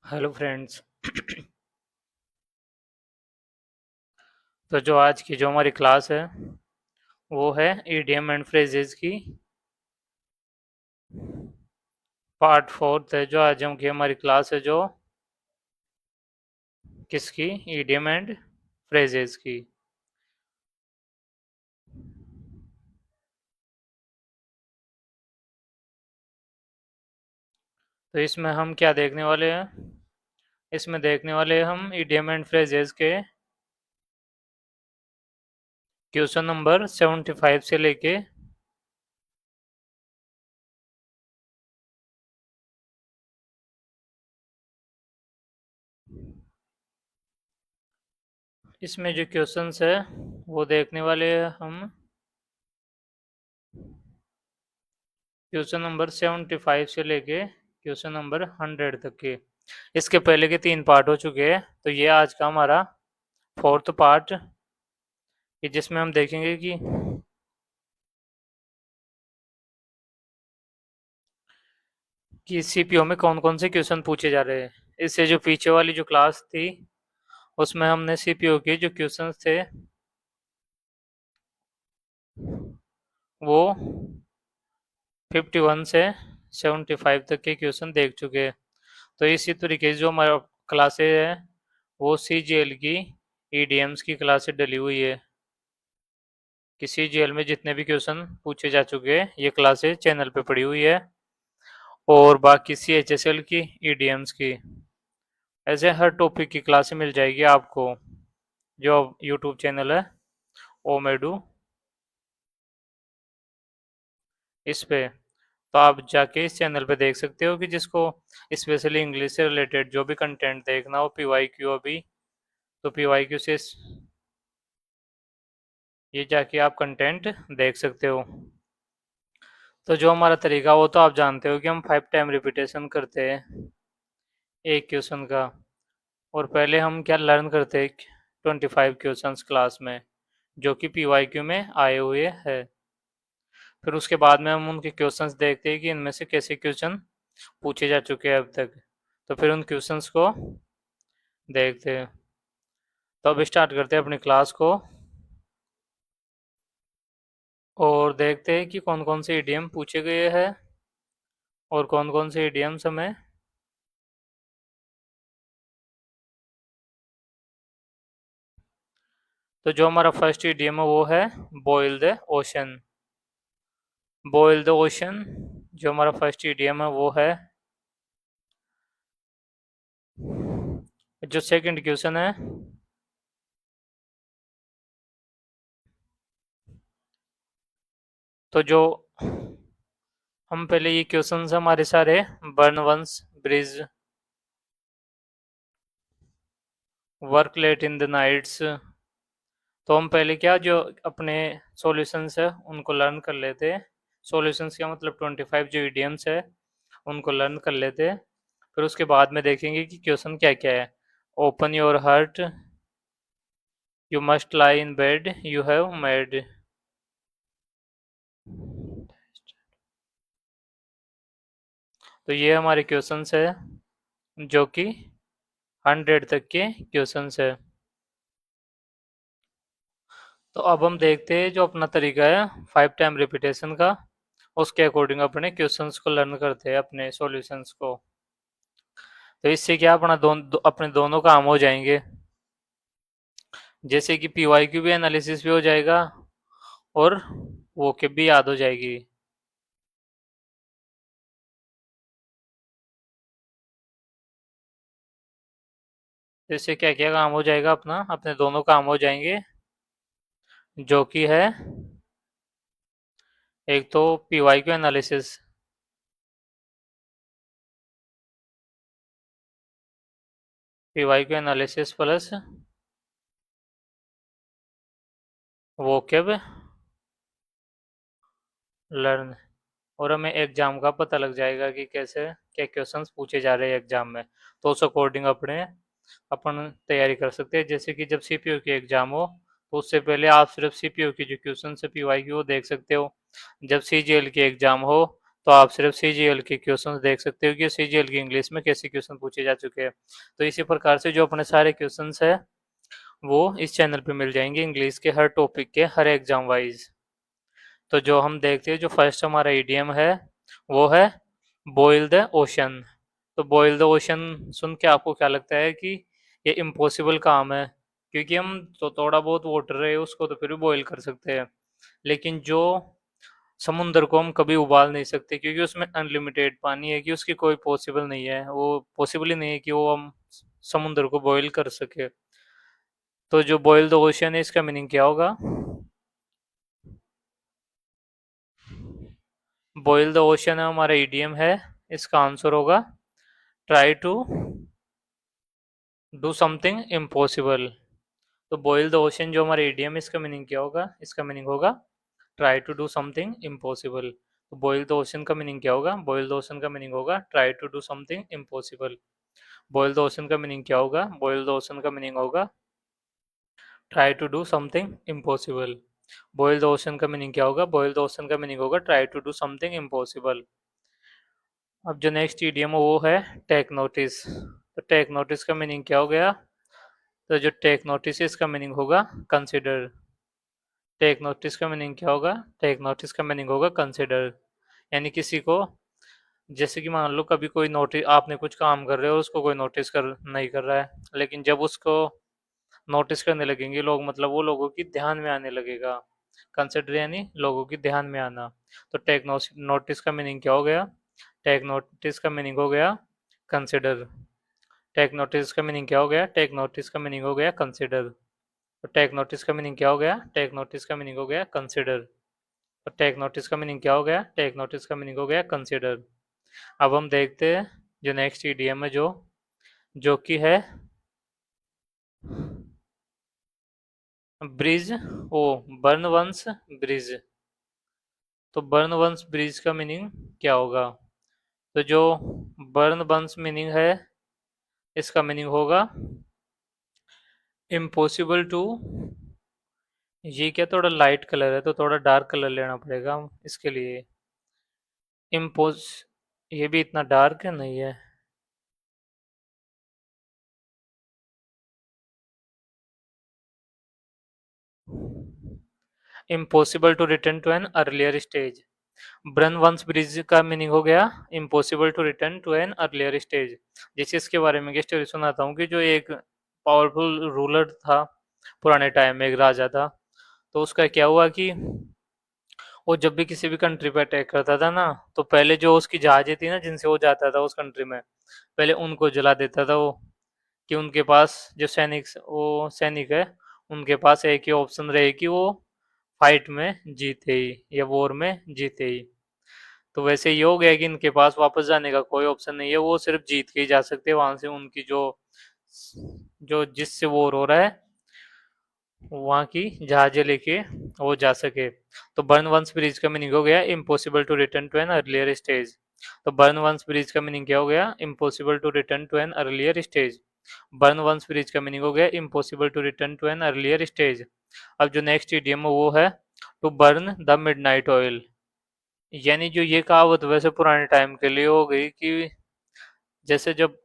Hello friends. तो जो आज की जो हमारी क्लास है वो है ईडियम एंड फ्रेजेस की पार्ट फोर्थ है। जो आज हम की हमारी क्लास है जो किसकी, ईडियम एंड फ्रेजेस की। तो इसमें हम क्या देखने वाले हैं, इसमें देखने वाले हैं हम ईडियम एंड फ्रेजेस के क्वेश्चन नंबर 75 से लेके इसमें जो क्वेश्चंस है वो देखने वाले हैं हम क्वेश्चन नंबर 75 से लेके क्वेश्चन नंबर 100 तक के। इसके पहले के 3 पार्ट हो चुके हैं, तो ये आज का हमारा फोर्थ पार्ट कि जिसमें हम देखेंगे कि सीपीओ में कौन कौन से क्वेश्चन पूछे जा रहे हैं। इससे जो पीछे वाली जो क्लास थी उसमें हमने सीपीओ के जो क्वेश्चंस थे वो 51 से 75 तक के क्वेश्चन देख चुके हैं। तो इसी तरीके से जो हमारा क्लासेज है वो सीजीएल की ईडीएम्स की क्लासेज डली हुई है कि सीजीएल में जितने भी क्वेश्चन पूछे जा चुके हैं ये क्लासेज चैनल पे पड़ी हुई है, और बाकी सीएचएसएल की ईडीएम्स की ऐसे हर टॉपिक की क्लासें मिल जाएगी आपको जो यूट्यूब चैनल है ओमेडू इस पे। तो आप जाके इस चैनल पे देख सकते हो कि जिसको स्पेशली इंग्लिश से रिलेटेड जो भी कंटेंट देखना हो पीवाई क्यू अभी, तो पीवाई क्यू से ये जाके आप कंटेंट देख सकते हो। तो जो हमारा तरीका वो तो आप जानते हो कि हम 5 टाइम रिपीटेशन करते हैं एक क्वेश्चन का, और पहले हम क्या लर्न करते हैं 25 क्वेश्चंस क्लास में जो कि पीवाई क्यू में आए हुए हैं। फिर उसके बाद में हम उनके क्वेश्चंस देखते हैं कि इनमें से कैसे क्वेश्चन पूछे जा चुके हैं अब तक, तो फिर उन क्वेश्चंस को देखते हैं। तो अब स्टार्ट करते हैं अपनी क्लास को और देखते हैं कि कौन कौन से ईडीएम पूछे गए हैं और कौन कौन से ईडीएम्स हमें। तो जो हमारा फर्स्ट ईडीएम है वो है boil the ocean. Boil the ocean जो हमारा फर्स्ट ईडीएम है वो है। जो सेकंड क्वेश्चन है तो जो हम पहले ये क्वेश्चन हमारे सारे burn one's bridge, work late in the nights. तो हम पहले क्या जो अपने सॉल्यूशंस है उनको लर्न कर लेते हैं। सॉल्यूशंस का मतलब 25 जो इडियम्स है उनको लर्न कर लेते हैं। फिर उसके बाद में देखेंगे कि क्वेश्चन क्या क्या है। Open your heart, you must lie in bed, you have made. तो ये हमारे क्वेश्चंस है जो कि 100 तक के क्वेश्चंस है। तो अब हम देखते हैं जो अपना तरीका है 5 टाइम रिपीटेशन का, उसके अकॉर्डिंग अपने क्वेश्चंस को लर्न करते हैं अपने सॉल्यूशंस को। तो इससे क्या अपना अपने दोनों काम हो जाएंगे, जैसे कि पीवाई क्यू भी एनालिसिस भी हो जाएगा और वो के भी याद हो जाएगी। तो इससे क्या क्या काम हो जाएगा, अपना अपने दोनों काम हो जाएंगे जो कि है एक तो P Y Q analysis, P Y Q analysis plus vocab learn. और हमें एग्जाम का पता लग जाएगा कि कैसे क्या क्वेश्चंस पूछे जा रहे हैं एग्जाम में, तो उस अकॉर्डिंग अपने अपन तैयारी कर सकते हैं। जैसे कि जब सीपीयू की एग्जाम हो तो उससे पहले आप सिर्फ सीपीयू की जो क्वेश्चन है पीवाई की वो देख सकते हो। जब सीजीएल की एग्जाम हो तो आप सिर्फ सीजीएल के क्वेश्चंस देख सकते हो कि सीजीएल की इंग्लिश में कैसे क्वेश्चन पूछे जा चुके हैं। तो इसी प्रकार से जो अपने सारे क्वेश्चंस है वो इस चैनल पे मिल जाएंगे इंग्लिश के हर टॉपिक के हर एग्जाम वाइज। तो जो हम देखते हैं जो फर्स्ट हमारा ईडीएम है वो है बॉयल द ओशन। तो बॉयल द ओशन सुन के आपको क्या लगता है कि ये इम्पॉसिबल काम है, क्योंकि हम तो थोड़ा बहुत वाटर है उसको तो फिर भी बॉयल कर सकते हैं, लेकिन जो समुद्र को हम कभी उबाल नहीं सकते क्योंकि उसमें अनलिमिटेड पानी है कि उसकी कोई पॉसिबल नहीं है, वो पॉसिबल ही नहीं है कि वो हम समुद्र को बॉयल कर सके। तो जो बॉयल द ओशन है इसका मीनिंग क्या होगा? बॉयल द ओशन है हमारा ईडीएम है, इसका आंसर होगा try to do something impossible. तो बॉयल द ओशन जो हमारा ईडीएम इसका मीनिंग क्या होगा? इसका मीनिंग होगा try to do something impossible. तो बॉयल द ओशन का मीनिंग क्या होगा? बॉयल द ओशन का मीनिंग होगा try to do something impossible. Boil the ocean का मीनिंग क्या होगा? बॉयल द ओशन का मीनिंग होगा try to do something impossible. Boil the ocean का मीनिंग क्या होगा? बॉयल द ओशन का मीनिंग होगा try to do something impossible. अब जो नेक्स्ट ईडीएम है वो है टेक नोटिस। तो टेक नोटिस का मीनिंग क्या हो गया? तो जो टेक नोटिस है इसका मीनिंग होगा कंसिडर। टेक नोटिस का मीनिंग क्या होगा? टेक नोटिस का मीनिंग होगा कंसिडर। यानी किसी को, जैसे कि मान लो कभी कोई नोटिस, आपने कुछ काम कर रहे हो उसको कोई नोटिस कर नहीं कर रहा है, लेकिन जब उसको नोटिस करने लगेंगे लोग, मतलब वो लोगों की ध्यान में आने लगेगा। कंसिडर यानी लोगों की ध्यान में आना। तो टेक नोटिस का मीनिंग क्या हो गया? टेक नोटिस का मीनिंग हो गया कंसिडर। टेक नोटिस का मीनिंग क्या हो गया? टेक नोटिस का मीनिंग हो गया कंसिडर। तो टेक नोटिस का मीनिंग क्या हो गया? टेक नोटिस का मीनिंग हो गया कंसिडर। तो टेक नोटिस का मीनिंग क्या हो गया? टेक नोटिस का मीनिंग हो गया कंसिडर। अब हम देखते हैं जो नेक्स्ट ईडीएम है जो जो कि है ब्रिज, ओ बर्न वंस ब्रिज। तो बर्न वंस ब्रिज का मीनिंग क्या होगा? तो जो बर्न वंस मीनिंग है इसका मीनिंग होगा इम्पॉसिबल टू। ये क्या थोड़ा लाइट कलर है तो थोड़ा डार्क कलर लेना पड़ेगा इसके लिए। इम्पोज, ये भी इतना डार्क है नहीं है। Impossible to return to an earlier stage. Burn one's bridge का मीनिंग हो गया impossible to return to an earlier stage. जैसे इसके बारे में एक स्टोरी सुनाता हूँ कि जो एक पावरफुल रूलर था पुराने टाइम में, एक राजा था। तो उसका क्या हुआ कि वो जब भी किसी भी कंट्री पे अटैक करता था ना, तो पहले जो उसकी जहाजें थी ना जिनसे वो जाता था उस कंट्री में, पहले उनको जला देता था वो, कि उनके पास जो सैनिक है उनके पास एक ही ऑप्शन रहे कि वो फाइट में जीते ही या वॉर में जीते ही। तो वैसे ये हो गया कि इनके पास वापस जाने का कोई ऑप्शन नहीं है, वो सिर्फ जीत के ही जा सकते हैं वहां से, उनकी जो जो जिससे वॉर हो रहा है वहां की जहाजें लेके वो जा सके। तो बर्न वंस ब्रिज का मीनिंग हो गया impossible to return to an earlier stage. तो बर्न वंस ब्रिज का मीनिंग क्या हो गया? Impossible to return to an earlier stage. Burn one's bridge का मीनिंग हो गया impossible to return to an earlier stage. अब जो नेक्स्ट इडियम है वो है to burn the midnight oil. यानी जो ये कहावत वैसे पुराने टाइम के लिए हो गई कि जैसे जब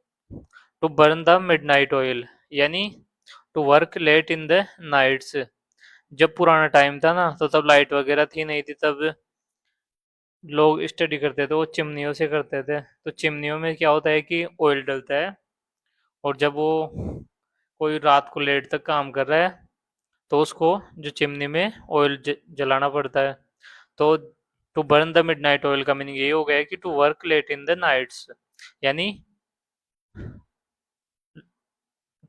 to burn the midnight oil यानी to work late in the nights. जब पुराना टाइम था ना तो तब लाइट वगैरह थी नहीं थी, तब लोग स्टडी करते थे वो चिमनियों से करते थे। तो चिमनियों में क्या होता है कि ऑयल डलता है, और जब वो कोई रात को लेट तक काम कर रहा है तो उसको जो चिमनी में ऑयल जलाना पड़ता है। तो to burn the midnight oil का मीनिंग ये हो गया है कि to work late in the nights. यानी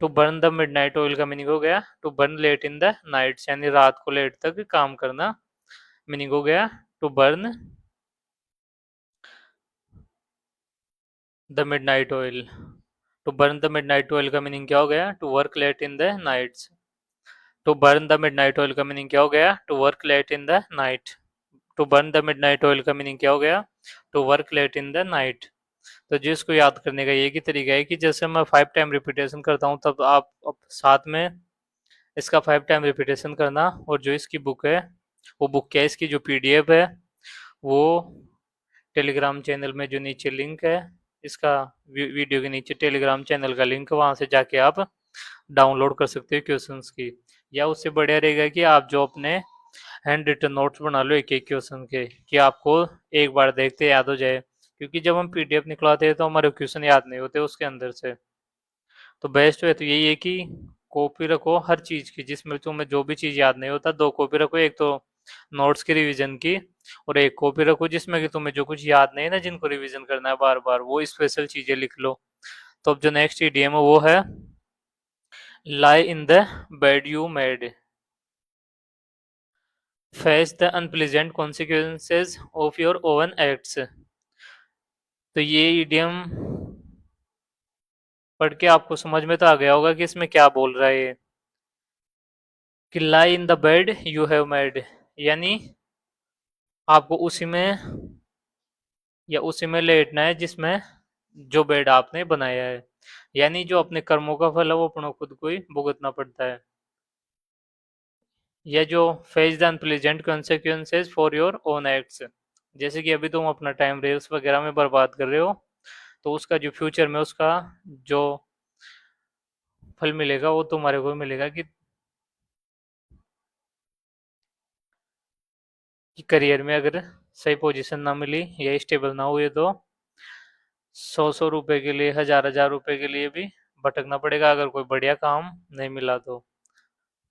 to burn the midnight oil का मीनिंग हो गया to burn late in the nights, यानी रात को लेट तक काम करना। मीनिंग हो गया to burn the midnight oil. To burn the midnight oil का मीनिंग क्या हो गया? To work late in the nights. To burn the midnight oil का मीनिंग क्या हो गया? To work late in the night. To burn the midnight oil का meaning क्या हो गया? To work late in the night. तो जिसको याद करने का एक ही तरीका है कि जैसे मैं 5 टाइम रिपीटेशन करता हूँ तब आप साथ में इसका 5 टाइम रिपीटेशन करना। और जो इसकी बुक है वो बुक क्या है, इसकी जो पीडीएफ है वो टेलीग्राम चैनल में जो नीचे लिंक है इसका, वीडियो के नीचे टेलीग्राम चैनल का लिंक, वहां से जाके आप डाउनलोड कर सकते हो क्वेश्चंस की। या उससे बढ़िया रहेगा कि आप जो अपने हैंड रिटन नोट्स बना लो एक एक क्वेश्चन के, कि आपको एक बार देखते याद हो जाए, क्योंकि जब हम पीडीएफ निकलवाते हैं तो हमारे क्वेश्चन याद नहीं होते उसके अंदर से। तो बेस्ट है तो यही है कि कॉपी रखो हर चीज की, जिसमें तुम्हें जो भी चीज याद नहीं होता, दो कॉपी रखो, एक तो नोट्स की रिवीजन की, और एक कॉपी रखो जिसमें कि तुम्हें जो कुछ याद नहीं है ना, जिनको रिवीजन करना है बार बार, वो स्पेशल चीजें लिख लो। तो अब जो नेक्स्ट ईडीएम है वो है lie in the bed you made, face the unpleasant consequences of your own acts। तो ये ईडीएम पढ़ के आपको समझ में तो आ गया होगा कि इसमें क्या बोल रहा है ये, कि lie in the bed you have made, यानी आपको उसी में या उसी में लेटना है जिसमें जो बेड आपने बनाया है, यानी जो अपने कर्मों का फल है वो अपनों खुद को ही भुगतना पड़ता है। या जो face the unpleasant consequences for your own acts, जैसे कि अभी तुम अपना टाइम रील्स वगैरह में बर्बाद कर रहे हो, तो उसका जो फ्यूचर में उसका जो फल मिलेगा वो तुम्हारे को मिलेगा, कि करियर में अगर सही पोजीशन ना मिली या स्टेबल ना हुए तो 100 100 रुपए के लिए, 1000 1000 रुपए के लिए भी भटकना पड़ेगा, अगर कोई बढ़िया काम नहीं मिला तो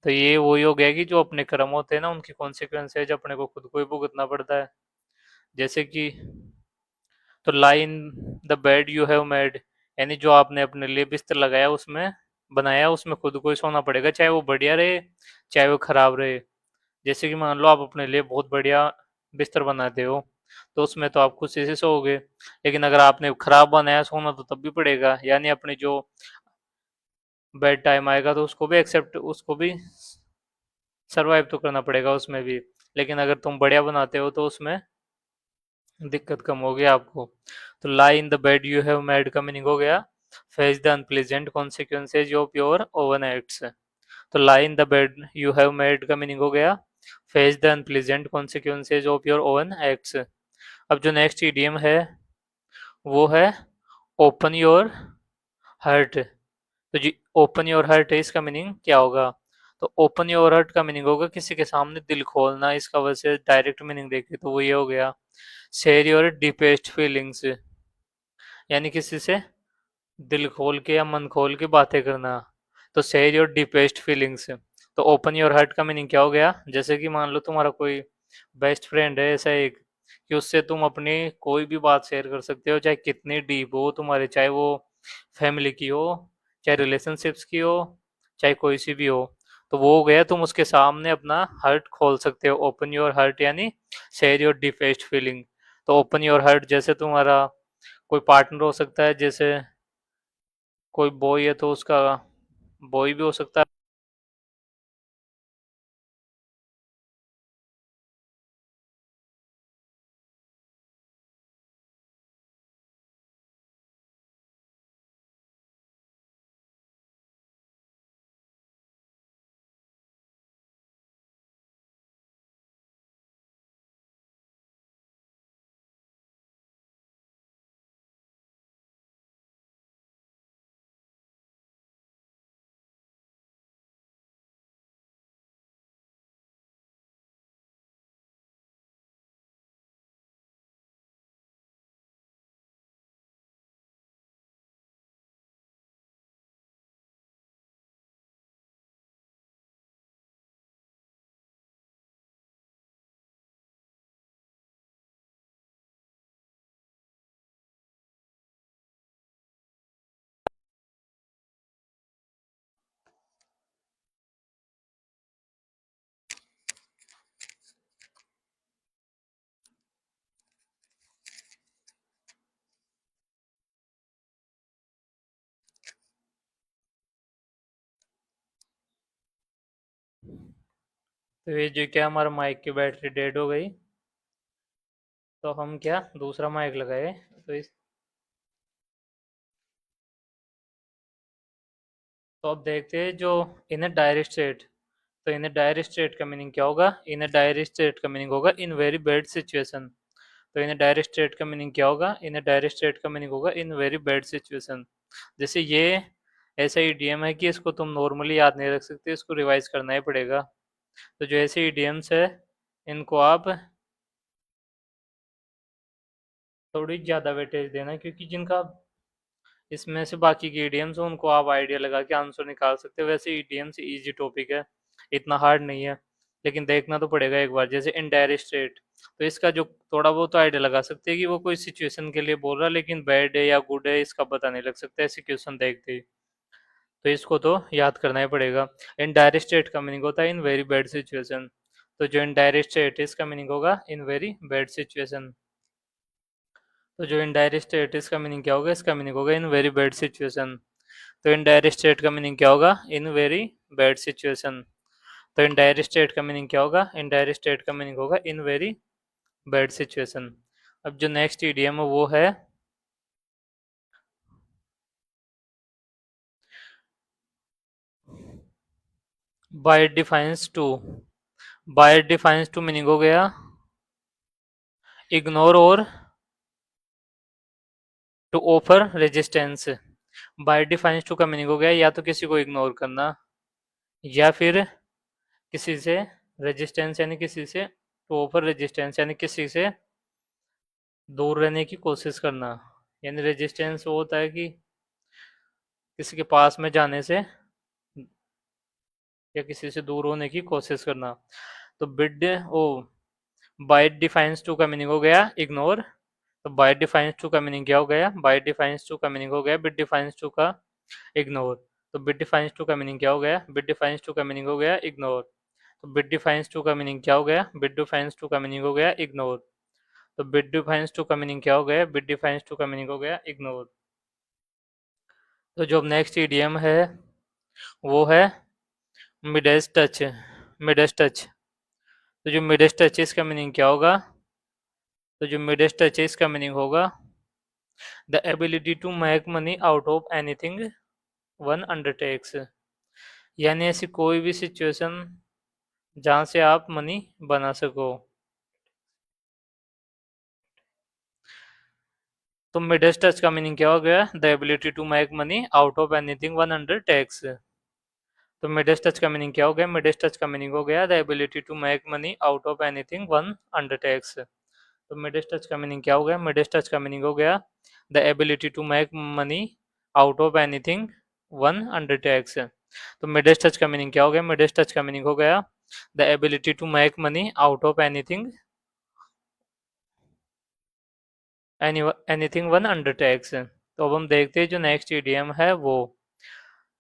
ये वही हो गया कि जो अपने कर्म होते हैं ना उनकी कॉन्सिक्वेंसेज अपने को खुद को ही भुगतना पड़ता है। जैसे कि तो line the bed you have made, यानी जो आपने अपने लिए बिस्तर लगाया उसमें बनाया, उसमें खुद को ही सोना पड़ेगा, चाहे वो बढ़िया रहे चाहे वो खराब रहे। जैसे कि मान लो आप अपने लिए बहुत बढ़िया बिस्तर बनाते हो, तो उसमें तो आप खुशी से सोओगे, लेकिन अगर आपने खराब बनाया सोना तो तब भी पड़ेगा, यानी अपने जो बेड टाइम आएगा तो उसको भी एक्सेप्ट, उसको भी सरवाइव तो करना पड़ेगा उसमें भी। लेकिन अगर तुम बढ़िया बनाते हो तो उसमें दिक्कत कम होगी आपको। तो lie in the bed you have made का मीनिंग हो गया face the unpleasant consequences of your own acts. तो lie in the bed you have made का मीनिंग हो गया face the unpleasant consequences of your own acts. अब जो next idiom है वो है ओपन योर हार्ट। तो जी ओपन योर हार्ट है, इसका मीनिंग क्या होगा? तो ओपन योर हार्ट का मीनिंग होगा किसी के सामने दिल खोलना, इसका वैसे डायरेक्ट मीनिंग देखे तो वो ये हो गया शेयर योर डीपेस्ट फीलिंग्स, यानी किसी से दिल खोल के या मन खोल के बातें करना। तो शेयर योर डीपेस्ट फीलिंग्स। तो ओपन योर हार्ट का मीनिंग क्या हो गया? जैसे कि मान लो तुम्हारा कोई बेस्ट फ्रेंड है ऐसा एक, कि उससे तुम अपनी कोई भी बात शेयर कर सकते हो, चाहे कितनी डीप हो तुम्हारे, चाहे वो फैमिली की हो, चाहे रिलेशनशिप्स की हो, चाहे कोई सी भी हो। तो वो हो गया तुम उसके सामने अपना हार्ट खोल सकते हो, ओपन योर हार्ट यानी शेयर योर डीपेस्ट फीलिंग। तो ओपन योर हार्ट जैसे तुम्हारा कोई पार्टनर हो सकता है, जैसे कोई बॉय है तो उसका बॉय भी हो सकता है। तो ये जो क्या हमारा माइक की बैटरी डेड हो गई, तो हम क्या दूसरा माइक लगाए, तो इस तो अब देखते हैं जो इन ए डायरी स्टेट। तो इन ए डायरी स्टेट का मीनिंग क्या होगा? इन ए डायरी स्टेट का मीनिंग होगा इन वेरी बैड सिचुएशन, तो इन डायरेक्ट स्टेट का मीनिंग क्या होगा? इन डायरेक्ट स्टेट का मीनिंग होगा इन वेरी बैड सिचुएशन। जैसे ये ऐसा ईडीएम है कि इसको तुम नॉर्मली याद नहीं रख सकते, इसको रिवाइज करना ही पड़ेगा। तो जो ऐसे ईडीएम्स है इनको आप थोड़ी ज़्यादा वेटेज देना, क्योंकि जिनका इसमें से बाकी के ईडीएम्स उनको आप आइडिया लगा के आंसर निकाल सकते हो। वैसे ईडीएम्स इजी टॉपिक है, इतना हार्ड नहीं है, लेकिन देखना तो पड़ेगा एक बार। जैसे इनडायरेक्ट स्टेट, तो इसका जो थोड़ा बहुत तो आइडिया लगा सकते हैं कि वो कोई सिचुएशन के लिए बोल रहा है, लेकिन बैड है या गुड है इसका पता नहीं लग सकता ऐसे क्वेश्चन देखते ही। तो इसको तो याद करना ही पड़ेगा। इनडायरेक्ट स्टेट का मीनिंग होता है इन वेरी बैड सिचुएशन। तो जो इनडायरेक्ट स्टेट है इसका मीनिंग होगा इन वेरी बैड सिचुएशन। तो जो इनडायरेक्ट स्टेट है इसका मीनिंग क्या होगा? इसका मीनिंग होगा इन वेरी बैड सिचुएशन। तो इनडायरेक्ट स्टेट का मीनिंग क्या होगा? In very bad situation. तो इनडायरेक्ट स्टेट का मीनिंग क्या होगा? इनडायरेक्ट स्टेट का मीनिंग होगा इन वेरी बैड सिचुएशन। अब जो नेक्स्ट ईडीएम है वो है bid defiance to. Bid defiance to meaning हो गया इग्नोर और to offer resistance. Bid defiance to का मीनिंग हो गया या तो किसी को इग्नोर करना, या फिर किसी से रेजिस्टेंस यानी किसी से टू ऑफर रेजिस्टेंस यानी किसी से दूर रहने की कोशिश करना। यानी रेजिस्टेंस वो होता है कि किसी के पास में जाने से या किसी से दूर होने की कोशिश करना। तो बिड ओ बाय डिफाइंस टू का मीनिंग हो गया इग्नोर। तो बाय डिफाइंस टू का मीनिंग क्या हो गया? बाय डिफाइंस टू का मीनिंग हो गया बिड डिफाइंस टू का इग्नोर। तो बिड डिफाइंस टू का मीनिंग क्या हो गया? बिड डिफाइंस टू का मीनिंग हो गया इग्नोर। तो बिड डिफाइंस टू का मीनिंग क्या हो गया? बिड डिफाइंस टू का मीनिंग हो गया इग्नोर। तो बिड डिफाइंस टू का मीनिंग क्या हो गया? बिड डिफाइंस टू का मीनिंग हो गया इग्नोर। तो जो नेक्स्ट ईडीएम है वो है मिडेस टच। मिडेस टच। तो जो मिडेस टच है इसका मीनिंग क्या होगा? तो जो मिडेस टच है इसका मीनिंग होगा the ability to make money out of anything one undertakes. यानी ऐसी कोई भी सिचुएशन जहां से आप मनी बना सको। तो मिडेस टच का मीनिंग क्या हो गया? The ability to make money out of anything one undertakes. तो मिडेस टच का मीनिंग क्या हो गया? मिडेस टच का मीनिंग हो गया the ability to make money out of anything one undertakes. तो मिडेस टच का मीनिंग क्या हो गया? मिडेस टच का मीनिंग हो गया the ability to make money out of anything one undertakes. तो मिडेस टच का मीनिंग क्या हो गया? मिडेस टच का मीनिंग हो गया the ability to make money out of anything anything one undertakes. तो अब हम देखते हैं जो नेक्स्ट ईडीएम है वो।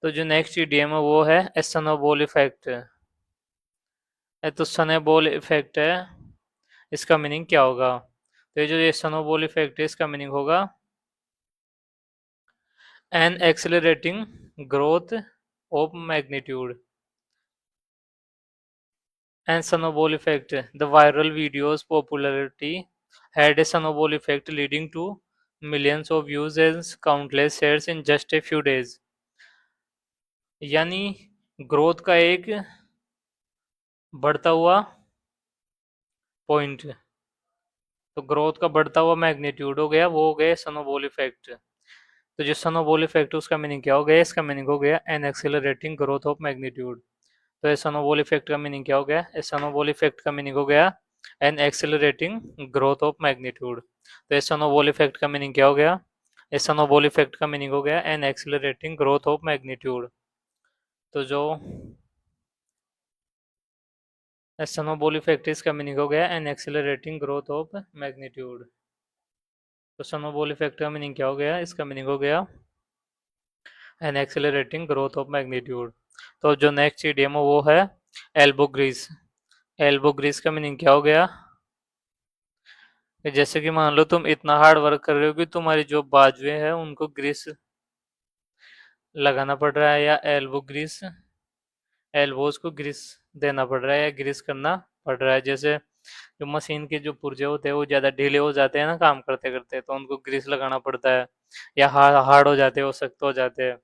तो जो नेक्स्ट ईडीएम है वो है ए स्नोबॉल इफेक्ट। तो स्नोबॉल इफेक्ट है, इसका मीनिंग क्या होगा? तो ये स्नोबॉल इफेक्ट है इसका मीनिंग होगा an accelerating growth of magnitude. An snowball effect, the viral video's popularity had a snowball effect leading to millions of views and countless shares in just a few days। यानी growth का एक बढ़ता हुआ point, तो growth का बढ़ता हुआ magnitude हो गया, वो हो गया स्नोबॉल इफेक्ट। तो जो स्नोबॉल इफेक्ट है उसका मीनिंग क्या हो गया? इसका मीनिंग हो गया an accelerating growth of magnitude. तो स्नोबॉल इफेक्ट का मीनिंग क्या हो गया? स्नोबॉल इफेक्ट का मीनिंग हो गया an accelerating growth of magnitude. तो स्नोबॉल इफेक्ट का मीनिंग क्या हो गया? स्नोबॉल इफेक्ट का मीनिंग हो गया an accelerating growth of magnitude. तो जो स्नोबॉल इफेक्ट इसका मीनिंग हो गया an accelerating growth of magnitude. तो स्नोबॉल इफेक्ट का मीनिंग क्या हो गया? इसका मीनिंग हो गया an accelerating growth of magnitude. तो जो नेक्स्ट ईडीएम है वो है एल्बो ग्रीस। एल्बो ग्रीस का मीनिंग क्या हो गया? कि जैसे कि मान लो तुम इतना हार्ड वर्क कर रहे हो कि तुम्हारी जो बाजुएं हैं उनको ग्रीस लगाना पड़ रहा है, या एल्बो ग्रीस, एल्बोज को ग्रीस देना पड़ रहा है या ग्रीस करना पड़ रहा है। जैसे जो मशीन के जो पुर्जे होते हैं वो ज़्यादा ढीले हो जाते हैं ना काम करते करते, तो उनको ग्रीस लगाना पड़ता है, या हार्ड हो जाते हैं, वो सख्त हो जाते हैं।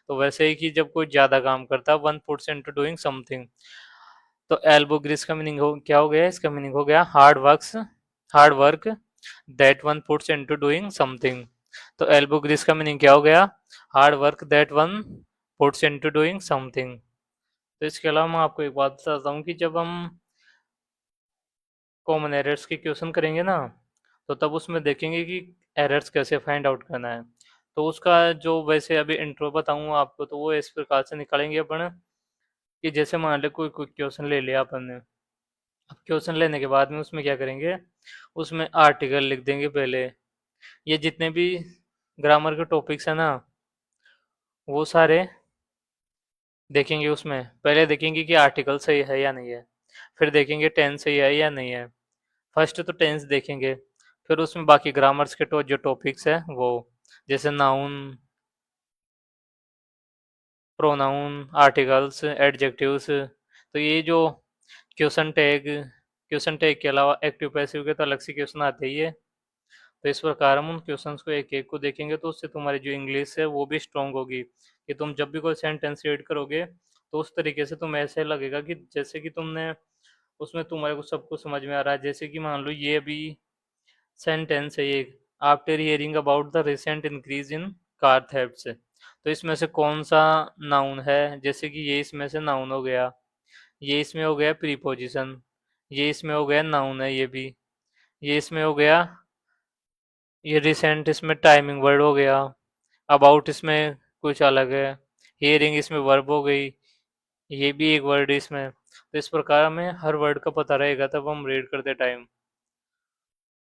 तो वैसे ही कि जब कोई ज़्यादा काम करता है one puts into doing something, तो एल्बो ग्रीस का मीनिंग हो क्या हो गया? इसका मीनिंग हो गया hard work that one puts into doing something. तो एल्बो ग्रीस का मीनिंग क्या हो गया? Hard work that one puts into doing something. तो इसके अलावा मैं आपको एक बात बताता हूँ कि जब हम कॉमन एरर्स के क्वेश्चन करेंगे ना, तो तब उसमें देखेंगे कि एरर्स कैसे फाइंड आउट करना है। तो उसका जो वैसे अभी इंट्रो बताऊंगा आपको, तो वो इस प्रकार से निकालेंगे अपन कि जैसे मान लो कोई कोई क्वेश्चन ले लिया अपन ने। अब क्वेश्चन लेने के बाद में उसमें क्या करेंगे, उसमें आर्टिकल लिख देंगे पहले। ये जितने भी ग्रामर के टॉपिक्स है ना, वो सारे देखेंगे। उसमें पहले देखेंगे कि आर्टिकल सही है या नहीं है, फिर देखेंगे टेंस सही है या नहीं है। फर्स्ट तो टेंस देखेंगे, फिर उसमें बाकी ग्रामर्स के जो टॉपिक्स है वो, जैसे नाउन, प्रोनाउन, आर्टिकल्स, एडजेक्टिव्स। तो ये जो क्वेश्चन टैग के अलावा एक्टिव पैसिव के तो अलग से क्वेश्चन आते ही है। तो इस प्रकार हम उन क्वेश्चंस को एक एक को देखेंगे, तो उससे तुम्हारी जो इंग्लिश है वो भी स्ट्रांग होगी, कि तुम जब भी कोई सेंटेंस रीड करोगे तो उस तरीके से तुम्हें ऐसे लगेगा कि जैसे कि तुमने उसमें तुम्हारे को सब कुछ समझ में आ रहा है। जैसे कि मान लो ये भी सेंटेंस है ये, after hearing about the recent increase in car thefts. तो इसमें से कौन सा नाउन है? जैसे कि ये इसमें से नाउन हो गया, ये इसमें हो गया प्रीपोजिशन, ये इसमें हो गया नाउन है, ये भी, ये इसमें हो गया, ये रिसेंट इसमें टाइमिंग वर्ड हो गया, अबाउट इसमें कुछ अलग है, हियरिंग इसमें वर्ब हो गई, ये भी एक वर्ड इसमें। तो इस प्रकार हमें हर वर्ड का पता रहेगा तब हम रीड करते टाइम,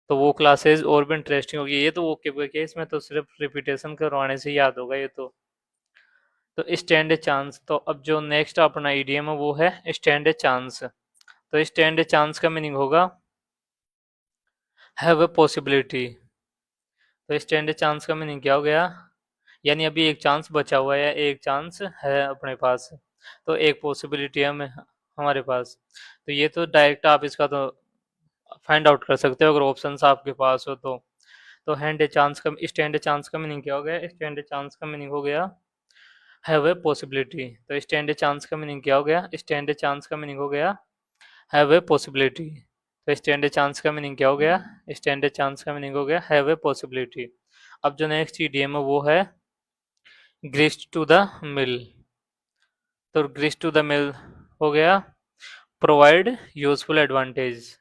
तो वो क्लासेस और भी इंटरेस्टिंग होगी। ये तो ओके ओके, इसमें तो सिर्फ रिपीटेशन करवाने से याद होगा ये तो स्टैंड ए चांस। तो अब जो नेक्स्ट अपना ईडीएम है वो है स्टैंड ए चांस। तो स्टैंड ए चांस का मीनिंग होगा हैव ए पॉसिबिलिटी। तो स्टैंड ए चांस का मीनिंग क्या हो गया? यानी अभी एक चांस बचा हुआ है, या एक चांस है अपने पास, तो एक पॉसिबिलिटी है हमें हमारे पास। तो ये तो डायरेक्ट आप इसका तो फाइंड आउट कर सकते हो अगर ऑप्शंस आपके पास हो तो हैंड ए चांस का स्टैंड ए चांस का मीनिंग क्या हो गया? स्टैंड ए चांस का मीनिंग हो गया हैव ए पॉसिबिलिटी। तो स्टैंड ए चांस का मीनिंग क्या हो गया? स्टैंड ए चांस का मीनिंग हो गया हैव ए पॉसिबिलिटी। तो स्टैंड ए चांस का मीनिंग क्या हो गया? स्टैंड ए चांस का मीनिंग हो गया हैव ए पॉसिबिलिटी। अब जो नेक्स्ट ईडीएम है वो है ग्रीस टू द मिल। तो ग्रीस टू द मिल हो गया प्रोवाइड यूजफुल एडवांटेज।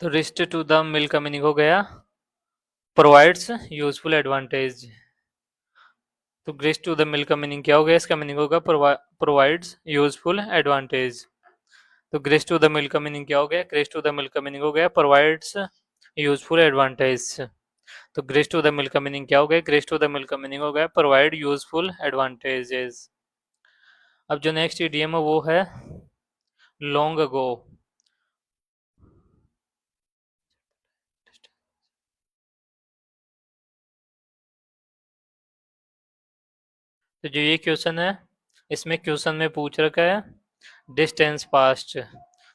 तो रिस्ट टू द मिल का मीनिंग हो गया प्रोवाइड्स यूजफुल एडवांटेज। तो ग्रीस टू द मिल का मीनिंग क्या हो गया? इसका मीनिंग होगा प्रोवाइड्स यूजफुल एडवांटेज। तो ग्रीस टू द मिल का मीनिंग क्या हो गया? ग्रीस टू द मिल का मीनिंग हो गया प्रोवाइड्स यूजफुल एडवांटेज। तो ग्रीस टू द मिल का मीनिंग क्या हो गया? ग्रीस टू द मिल का मीनिंग हो गया प्रोवाइड यूजफुल एडवांटेजेस। अब जो नेक्स्ट ईडीएम है वो है लॉन्ग अगो। तो जो ये क्वेश्चन है, इसमें क्वेश्चन में पूछ रखा है डिस्टेंस पास्ट।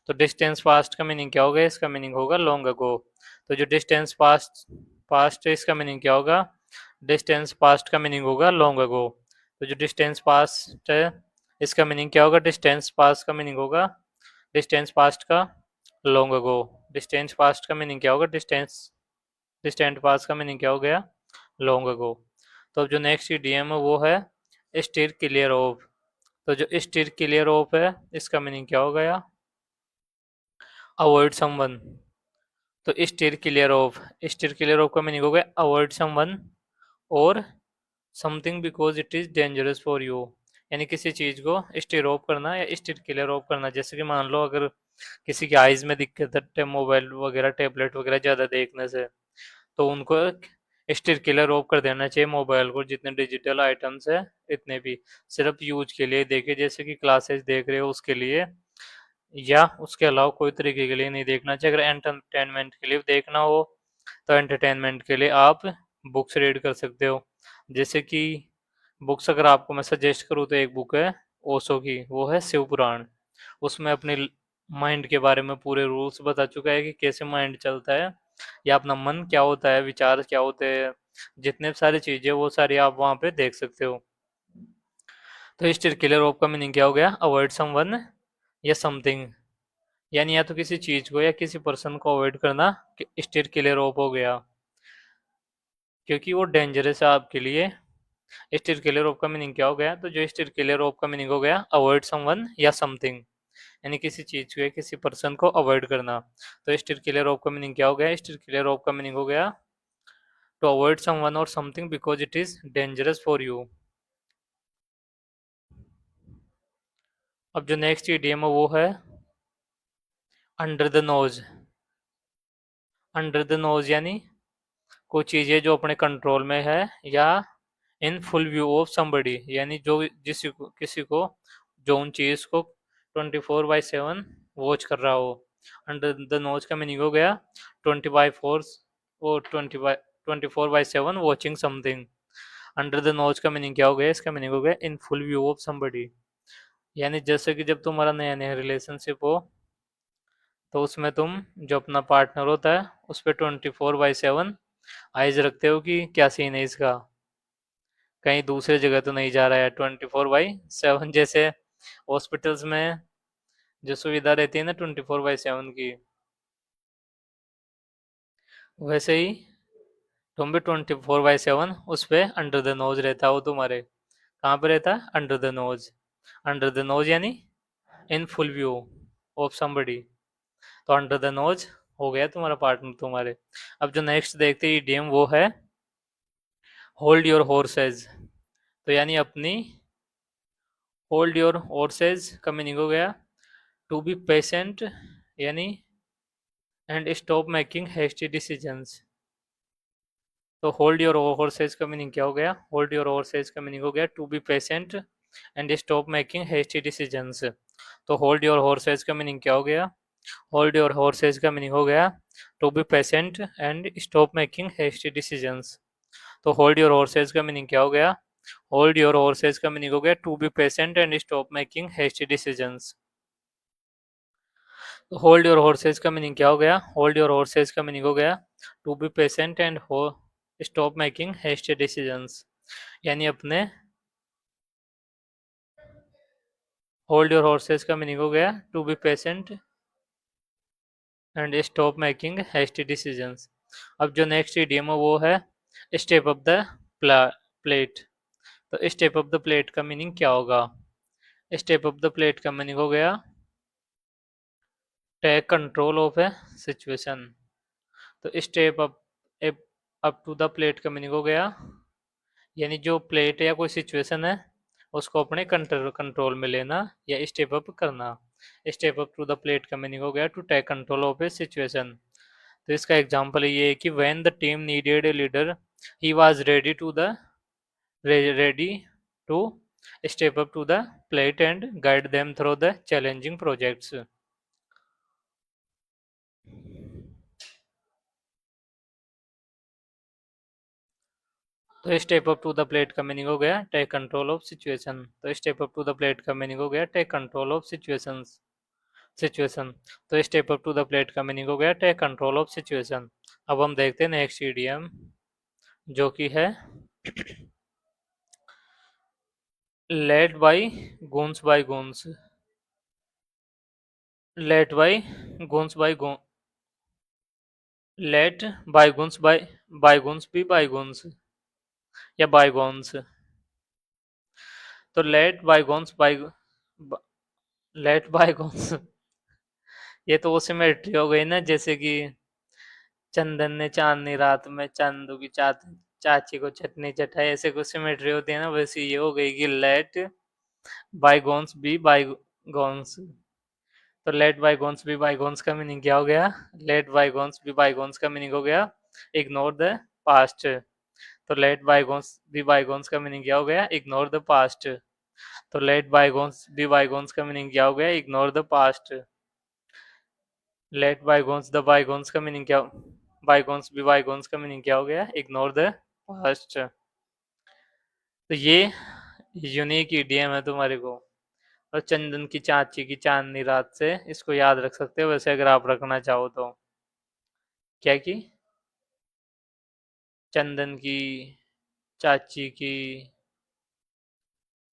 तो डिस्टेंस पास्ट का मीनिंग क्या होगा? इसका मीनिंग होगा लॉन्ग अगो। तो जो डिस्टेंस पास्ट पास्ट है इसका मीनिंग क्या होगा? डिस्टेंस पास्ट का मीनिंग होगा लॉन्ग अगो। तो जो डिस्टेंस पास्ट है इसका मीनिंग क्या होगा? डिस्टेंस पास्ट का मीनिंग होगा डिस्टेंस पास्ट का लॉन्ग अगो। डिस्टेंस पास्ट का मीनिंग क्या होगा? डिस्टेंट पास्ट का मीनिंग क्या हो गया? Long ago. तो अब जो नेक्स्ट ईडीएम है वो है स्टीर क्लियर ऑफ। तो जो स्टीर क्लियर ऑफ है इसका मीनिंग क्या हो गया? Avoid someone. तो स्टीर क्लियर ऑफ का मीनिंग हो गया अवॉइड समवन और something because it is dangerous for you. यानी किसी चीज को स्टीर ऑफ करना या स्टीर क्लियर ऑफ करना। जैसे कि मान लो अगर किसी की आइज में दिक्कत है मोबाइल वगैरह टैबलेट वगैरह ज्यादा देखने से, तो उनको स्टीर क्लियर ऑफ कर देना चाहिए मोबाइल को। जितने डिजिटल आइटम्स है इतने भी सिर्फ यूज के लिए देखे, जैसे कि क्लासेस देख रहे हो उसके लिए, या उसके अलावा कोई तरीके के लिए नहीं देखना चाहिए। अगर एंटरटेनमेंट के लिए देखना हो तो एंटरटेनमेंट के लिए आप बुक्स रीड कर सकते हो। जैसे कि बुक्स अगर आपको मैं सजेस्ट करूँ तो एक बुक है ओशो की, वो है शिव पुराण। उसमें अपने माइंड के बारे में पूरे रूल्स बता चुका है कि कैसे माइंड चलता है, या अपना मन क्या होता है, विचार क्या होते हैं, जितने सारी चीजें वो सारी आप वहाँ पे देख सकते हो। तो स्टीयर क्लियर ऑफ का मीनिंग क्या हो गया? अवॉइड समवन या समथिंग यानी या तो किसी चीज को या किसी पर्सन को अवॉइड करना, स्टेट क्लियर ऑफ हो गया, क्योंकि वो डेंजरस है आपके लिए। स्टेट क्लियर ऑफ का मीनिंग क्या हो गया? तो जो स्टेट क्लियर ऑफ का मीनिंग हो गया अवॉइड समवन या समथिंग, यानी किसी चीज को या किसी पर्सन को अवॉइड करना। तो स्टेट क्लियर ऑफ का मीनिंग क्या हो गया? स्टेट क्लियर ऑफ का मीनिंग हो गया टू अवॉइड समवन और something because it is dangerous for you. अब जो नेक्स्ट ईडीएम है वो है under the nose. Under the nose यानी कुछ चीजें जो अपने कंट्रोल में है, या इन फुल व्यू ऑफ समबडी, यानी जो जिस किसी को जो उन चीज को 24/7 वॉच कर रहा हो। अंडर द नोज का मीनिंग हो गया 20/4 और 24/7 watching something. Under the nose का मीनिंग क्या हो गया? इसका मीनिंग हो गया इन फुल व्यू ऑफ समबडी, यानी जैसे कि जब तुम्हारा नया नया रिलेशनशिप हो, तो उसमें तुम जो अपना पार्टनर होता है उस पर 24/7 आइज रखते हो कि क्या सीन है इसका, कहीं दूसरे जगह तो नहीं जा रहा है। 24/7 जैसे हॉस्पिटल्स में जो सुविधा रहती है ना 24/7 की, वैसे ही तुम भी 24/7 उस पे अंडर द नोज रहता हो तुम्हारे। कहाँ पे रहता है? Under the nose. Under the nose यानी in full view of somebody. तो अंडर द नोज हो गया तुम्हारा पार्टनर तुम्हारे। अब जो नेक्स्ट देखते हैं ईडीएम वो है होल्ड योर हॉर्सेज। तो यानी अपनी, होल्ड योर हॉर्सेज का मीनिंग हो गया टू बी पेशेंट, यानी and stop making hasty decisions. तो होल्ड योर हॉर्सेज का मीनिंग क्या हो गया? होल्ड योर हॉर्सेज का मीनिंग हो गया to be patient and stop making hasty decisions. तो होल्ड योर हॉर्सेज का मीनिंग क्या हो गया? होल्ड योर हॉर्सेज का मीनिंग हो गया to be patient and stop making hasty decisions. तो होल्ड योर हॉर्सेज का मीनिंग क्या हो गया? होल्ड योर हॉर्सेज का मीनिंग हो गया to be patient and stop making hasty decisions. Hold your horses का मीनिंग क्या हो गया? होल्ड योर हॉर्सेज का मीनिंग हो गया टू बी पेशेंट एंड हो स्टॉप मेकिंग हेस्टी डिसीजंस, यानी अपने, होल्ड योर हॉर्सेज का मीनिंग हो गया to be patient and stop making hasty decisions. अब जो नेक्स्ट इडियम है वो है स्टेप अप द प्लेट। तो स्टेप अप द प्लेट का मीनिंग क्या होगा? स्टेप अप द प्लेट का मीनिंग हो गया take control of a situation. तो step up up to the plate का मीनिंग हो गया, यानी जो प्लेट या कोई सिचुएशन है उसको अपने कंट्रोल में लेना या स्टेप अप करना। Step up to the plate का मीनिंग हो गया to take control of a situation. तो इसका एग्जांपल ये है कि when the team needed a leader he was ready to step up to the plate and guide them through the challenging projects. तो step up to the plate का meaning हो गया take control of situation. तो step up to the plate का meaning हो गया take control of situation. तो step up to the plate का मीनिंग हो गया टेक कंट्रोल ऑफ सिचुएशन। अब हम देखते हैं नेक्स्ट ईडीएम जो कि है let bygones bygones. Let bygones by let bygones bygones be bygones या बाय गुन्स। तो let bygones by let bygones ये तो वो सिमेट्री हो गई ना, जैसे कि चंदन ने चांदनी रात में चंदू की चाची को चटनी चटाई, ऐसे कुछ सिमेट्री होती है ना, वैसे ये हो गई कि लेट बायगोन्स बी बायगोन्स। तो लेट बायगोन्स बी बायगोन्स का मीनिंग क्या हो गया? लेट बायगोन्स बी बायगोन्स का मीनिंग हो गया इग्नोर द पास्ट। तो लेट बायगोन्स बी बायगोन्स का मीनिंग क्या हो गया? Ignore the past. तो लेट बायगोन्स बी बायगोन्स का मीनिंग क्या हो गया? Ignore the past. Let bygones the bygones का मीनिंग क्या, बायगोन्स बी बायगोन्स का मीनिंग क्या हो गया? Ignore the past. तो ये यूनिक ईडीएम है तुम्हारे को। और चंदन की चाची की चांदनी रात से इसको याद रख सकते हो, वैसे अगर आप रखना चाहो तो। क्या की? चंदन की चाची की,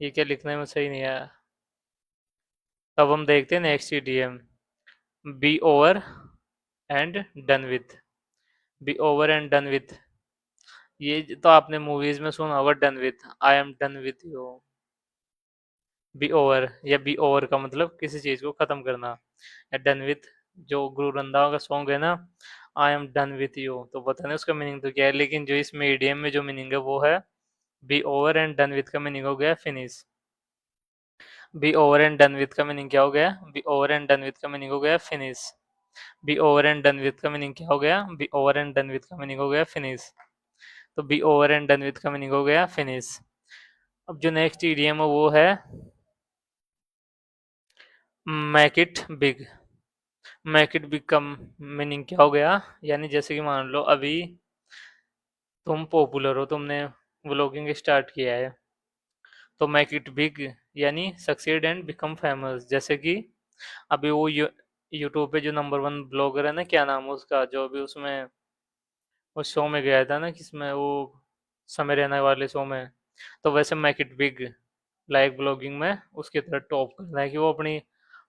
ये क्या लिखने में सही नहीं आया। अब हम देखते हैं next idiom be over and done with. Be over and done with, ये तो आपने मूवीज में सुना होगा, done with, I am done with you. Be over, या बी ओवर का मतलब किसी चीज को खत्म करना। या डन विथ, जो गुरु रंधावा का सॉन्ग है ना, आई एम डन विथ यू, तो पता नहीं उसका मीनिंग तो क्या है, लेकिन जो इसमें ईडीएम में जो मीनिंग है वो है be over and done with का मीनिंग हो गया finish. Be over and done with का मीनिंग क्या हो गया? Be over and done with का मीनिंग हो गया finish. Be over and done with का मीनिंग क्या हो गया? Be over and done with का मीनिंग हो गया फिनिश। तो be over and done with का मीनिंग हो गया फिनिश। अब जो नेक्स्ट ईडीएम है वो है make it big. Make it big का मीनिंग क्या हो गया? यानी जैसे कि मान लो अभी तुम पॉपुलर हो, तुमने व्लॉगिंग स्टार्ट किया है, तो मेक इट बिग यानी सक्सीड एंड बिकम फेमस। जैसे कि अभी वो यूट्यूब पे जो नंबर वन ब्लॉगर है ना, क्या नाम है उसका, जो अभी उसमें उस शो में गया था ना, किसमें वो, समय रहने वाले शो में, तो वैसे make it big like blogging में उसकी तरह टॉप करना है कि वो अपनी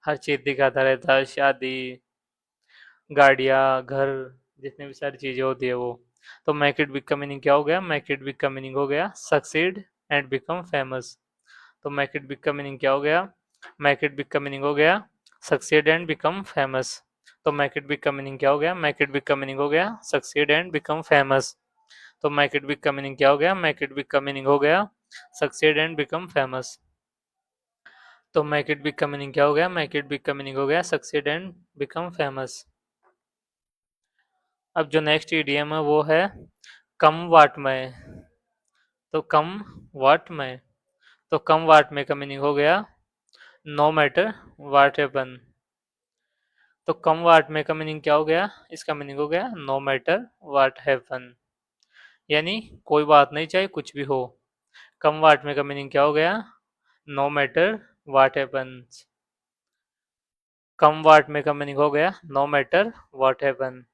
हर चीज दिखाता रहता है, शादी, गाड़ियाँ, घर, जितनी भी सारी चीजें होती है वो। तो मेक इट बिग का मीनिंग क्या हो गया? मेक इट बिग का मीनिंग हो गया सक्सीड एंड बिकम फेमस। तो मेक इट बिग का मीनिंग क्या हो गया? मेक इट बिग का मीनिंग हो गया सक्सीड एंड बिकम फेमस। तो मेक इट बिग का मीनिंग क्या हो गया? मेक इट बिग का मीनिंग हो गया सक्सीड एंड बिकम फेमस। तो मेक इट बिग का मीनिंग क्या हो गया? मेक इट बिग का मीनिंग हो गया सक्सीड एंड बिकम फेमस। तो मेक इट बिग का मीनिंग क्या हो गया? मेक इट बिग का मीनिंग हो गया सक्सीड एंड बिकम फेमस। अब जो नेक्स्ट ईडीएम है वो है कम वाट में। तो कम वाट में, तो कम वाट में का मीनिंग हो गया नो मैटर वाट हैपन। तो कम वाट में का मीनिंग क्या हो गया? इसका मीनिंग हो गया नो मैटर वाट हैपन, यानी कोई बात नहीं चाहे कुछ भी हो। कम वाट में का मीनिंग क्या हो गया? No matter what happens. Come what may का मीनिंग हो गया नो मैटर वाट हैपन।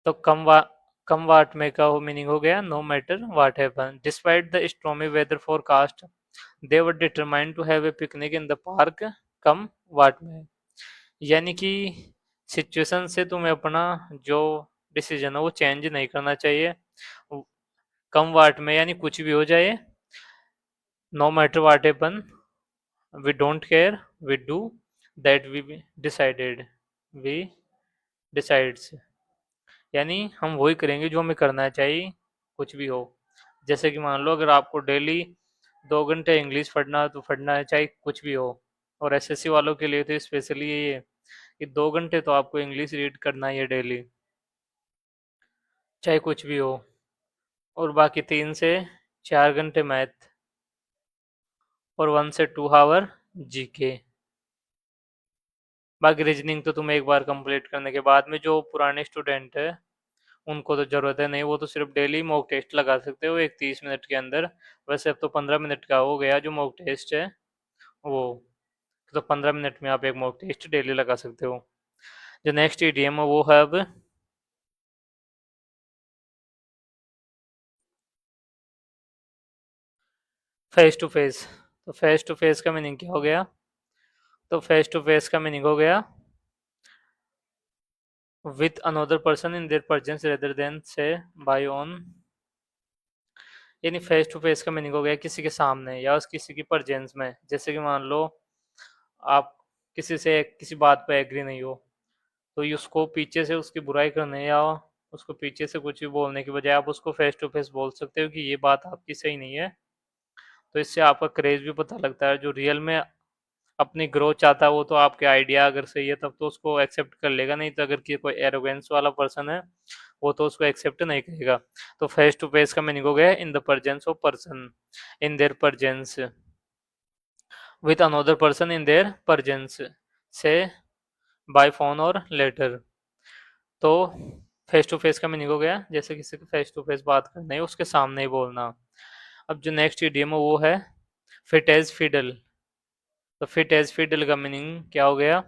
तो कम वाट में का मीनिंग हो गया no matter what happen despite the stormy weather forecast they were determined to have a picnic in the park come what may. यानी कि situation से तुम्हें अपना जो डिसीजन है वो चेंज नहीं करना चाहिए। कम वाट में यानी कुछ भी हो जाए, no matter what happen, we don't care, we do that we decided, we decides, यानी हम वही करेंगे जो हमें करना चाहिए, कुछ भी हो। जैसे कि मान लो अगर आपको डेली 2 घंटे इंग्लिश पढ़ना है तो पढ़ना है, चाहे कुछ भी हो। और एसएससी वालों के लिए तो स्पेशली ये है कि 2 घंटे तो आपको इंग्लिश रीड करना ही है डेली, चाहे कुछ भी हो। और बाकी 3 से 4 घंटे मैथ, और 1 से 2 आवर जीके। बाकी रीजनिंग तो तुम एक बार कंप्लीट करने के बाद में, जो पुराने स्टूडेंट है उनको तो जरूरत है नहीं, वो तो सिर्फ डेली मॉक टेस्ट लगा सकते हो एक 30 मिनट के अंदर। वैसे अब तो 15 मिनट का हो गया जो मॉक टेस्ट है वो, तो 15 मिनट में आप एक मॉक टेस्ट डेली लगा सकते हो। जो नेक्स्ट ईडीएम है वो है अब फेस टू फेस। तो फेस टू फेस का मीनिंग क्या हो गया? तो फेस टू फेस का मीनिंग हो गया with another person in their presence rather than से बाय ऑन। यानी फेस टू फेस का मीनिंग हो गया किसी के सामने या उस किसी की प्रेजेंस में। जैसे कि मान लो आप किसी से किसी बात पे एग्री नहीं हो, तो ये उसको पीछे से उसकी बुराई करने या उसको पीछे से कुछ भी बोलने की बजाय आप उसको फेस टू फेस बोल सकते हो कि ये बात आपकी सही नहीं है। तो इससे आपका क्रेज भी पता लगता है, जो रियल में अपनी ग्रोथ चाहता है वो तो आपके आइडिया अगर सही है तब तो उसको एक्सेप्ट कर लेगा, नहीं तो अगर कोई एरोगेंस वाला पर्सन है वो तो उसको एक्सेप्ट नहीं करेगा। तो फेस टू फेस का मीनिंग हो गया in the presence of person, in their presence, with another person in their presence से, बाय फोन और लेटर। तो फेस टू फेस का मीनिंग हो गया जैसे किसी को फेस टू फेस बात करनी है उसके सामने ही बोलना। अब जो नेक्स्ट इडियम है वो है फिट एज फिडल। तो फिट एज फिडल का मीनिंग क्या हो गया?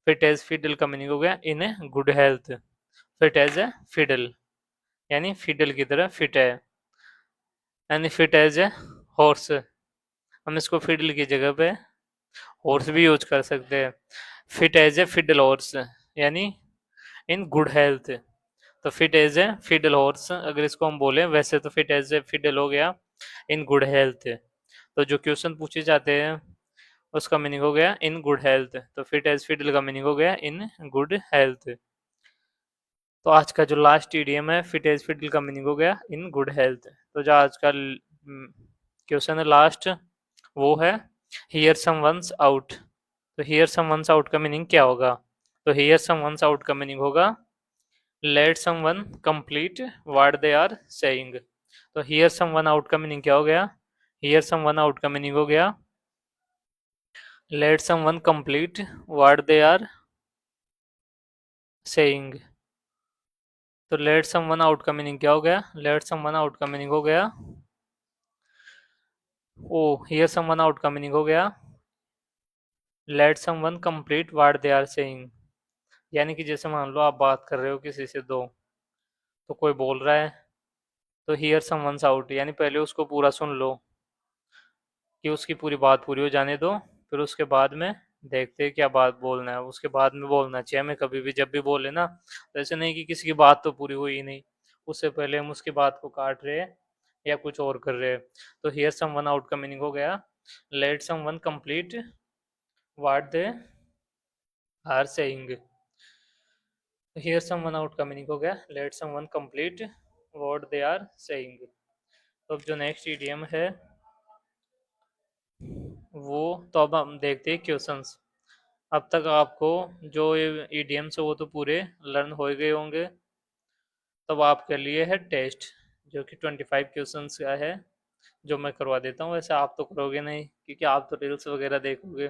फिट एज फिडल का मीनिंग हो गया in a good health. Fit as a fiddle यानी फिडल की तरह फिट है, यानी फिट एज ए हॉर्स। हम इसको फिडल की जगह पे हॉर्स भी यूज कर सकते हैं। Fit as a fiddle horse, यानी इन गुड हेल्थ। तो fit as a fiddle horse अगर इसको हम बोले, वैसे तो फिट एज ए फिडल हो गया इन गुड हेल्थ। तो जो क्वेश्चन पूछे जाते हैं उसका मीनिंग हो गया इन गुड हेल्थ, तो फिट एज फिडल का मीनिंग हो गया इन गुड हेल्थ। तो आज का जो लास्ट ईडीएम है फिट एज फिडल का मीनिंग हो गया इन गुड हेल्थ। तो जो आज का क्वेश्चन है लास्ट वो है हियर समवन्स आउट। तो हियर समवन्स आउट का मीनिंग क्या होगा? तो हियर समवन्स आउट का मीनिंग होगा let someone complete what they are saying. तो हियर समवन आउट का मीनिंग क्या हो गया? हियर समवन आउट का मीनिंग हो गया let someone complete what they are saying. तो लेट समवन आउट का मीनिंग क्या हो गया? लेट समवन आउट का मीनिंग हो गया ओ हियर समवन आउट का मीनिंग हो गया let someone complete what they are saying. यानी कि जैसे मान लो आप बात कर रहे हो किसी से, दो तो कोई बोल रहा है तो हियर समवन्स आउट, यानी पहले उसको पूरा सुन लो कि उसकी पूरी बात पूरी हो जाने दो, फिर उसके बाद में देखते हैं क्या बात बोलना है, उसके बाद में बोलना चाहिए हमें कभी भी जब भी बोले ना। तो ऐसे नहीं कि किसी की बात तो पूरी हुई ही नहीं, उससे पहले हम उसकी बात को काट रहे हैं या कुछ और कर रहे हैं। तो हियर समवन आउट का मीनिंग हो गया let someone complete what they are saying. Hear someone out का मीनिंग हो गया let someone complete what they are saying. तो अब जो नेक्स्ट ईडीएम है वो, तो अब हम देखते हैं क्वेश्चंस। अब तक आपको जो ये ईडीएम्स है वो तो पूरे लर्न हो गए होंगे। तब आपके लिए है टेस्ट, जो कि 25 क्वेश्चंस का है, जो मैं करवा देता हूँ। वैसे आप तो करोगे नहीं क्योंकि आप तो रील्स वगैरह देखोगे।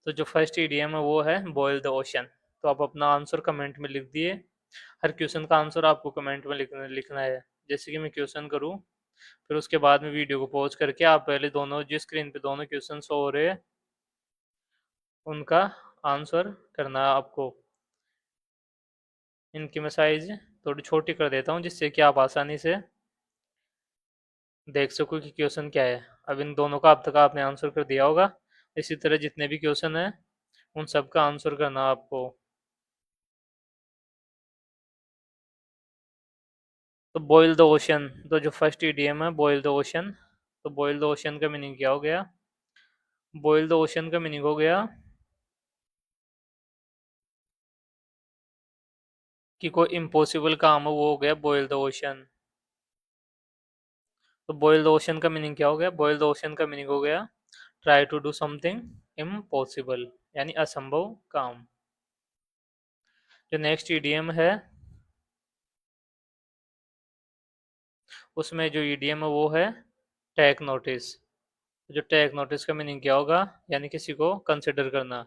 तो जो फर्स्ट ईडीएम है वो है बॉयल द ओशन। तो आप अपना आंसर कमेंट में लिख दिए। हर क्वेश्चन का आंसर आपको कमेंट में लिखना है। जैसे कि मैं क्वेश्चन करूँ, फिर उसके बाद में वीडियो को पॉज करके आप पहले दोनों जिस स्क्रीन पे दोनों क्वेश्चन शो हो रहे हैं उनका आंसर करना है आपको। इनकी मैं साइज थोड़ी छोटी कर देता हूँ जिससे कि आप आसानी से देख सको कि क्वेश्चन क्या है। अब इन दोनों का अब तक आपने आंसर कर दिया होगा। इसी तरह जितने भी क्वेश्चन हैं उन सब का आंसर करना आपको। तो बॉयल द ओशन, तो जो फर्स्ट ईडीएम है बॉयल द ओशन, तो बॉयल द ओशन का मीनिंग क्या हो गया? बॉयल द ओशन का मीनिंग हो गया कि कोई इम्पॉसिबल काम है वो हो गया बॉयल द ओशन। तो बॉयल द ओशन का मीनिंग क्या हो गया? बॉयल द ओशन का मीनिंग हो गया try to do something impossible, यानी असंभव काम। जो नेक्स्ट ईडीएम है उसमें जो ईडीएम है वो है टेक नोटिस। जो टेक नोटिस का मीनिंग क्या होगा? यानी किसी को कंसिडर करना।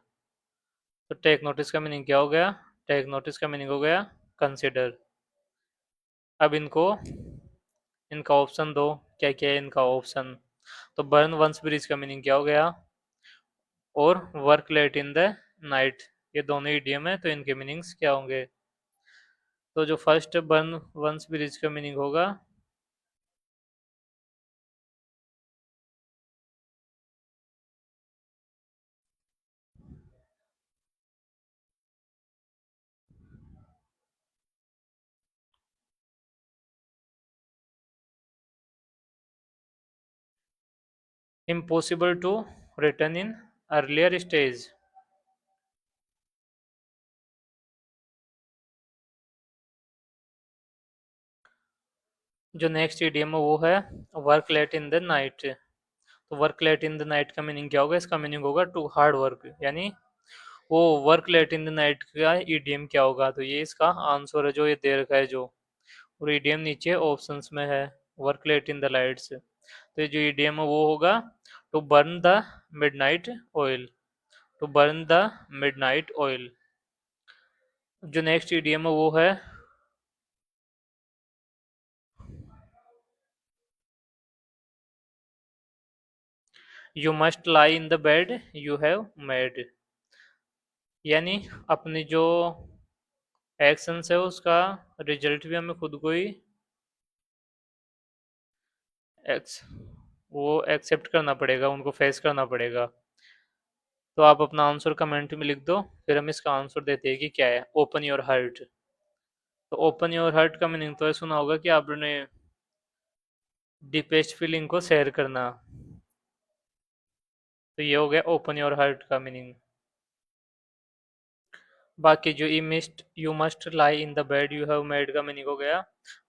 तो टेक नोटिस का मीनिंग क्या हो गया? टेक नोटिस का मीनिंग हो गया कंसिडर। अब इनको इनका ऑप्शन दो, क्या क्या है इनका ऑप्शन? तो बर्न वंस ब्रिज का मीनिंग क्या हो गया? और work late in the night, ये दोनों इडियम है, तो इनके मीनिंग्स क्या होंगे? तो जो फर्स्ट बर्न वंस ब्रिज का मीनिंग होगा impossible to return in earlier stage. जो नेक्स्ट इडियम है वो है work late in the night. तो work late in the night का मीनिंग क्या होगा? इसका मीनिंग होगा टू हार्ड वर्क, यानी वो work late in the night का ईडीएम क्या होगा? तो ये इसका आंसर है जो ये दे रखा है जो, और ईडीएम नीचे ऑप्शंस में है work late in the lights. तो ये जो ईडीएम है वो होगा to burn the midnight oil, to burn the midnight oil. जो नेक्स्ट ईडीएम है वो है you must lie in the bed you have made, यानी अपनी जो एक्शंस है उसका रिजल्ट भी हमें खुद को ही एक्स वो एक्सेप्ट करना पड़ेगा, उनको फेस करना पड़ेगा। तो आप अपना आंसर कमेंट में लिख दो, फिर हम इसका आंसर देते हैं कि क्या है। Open your heart. तो ओपन योर हार्ट का मीनिंग तो ये सुना होगा कि आपने डीपेस्ट फीलिंग को शेयर करना। तो ये हो गया ओपन योर हार्ट का मीनिंग। बाकी जो you must lie in the bed you have made का मीनिंग हो गया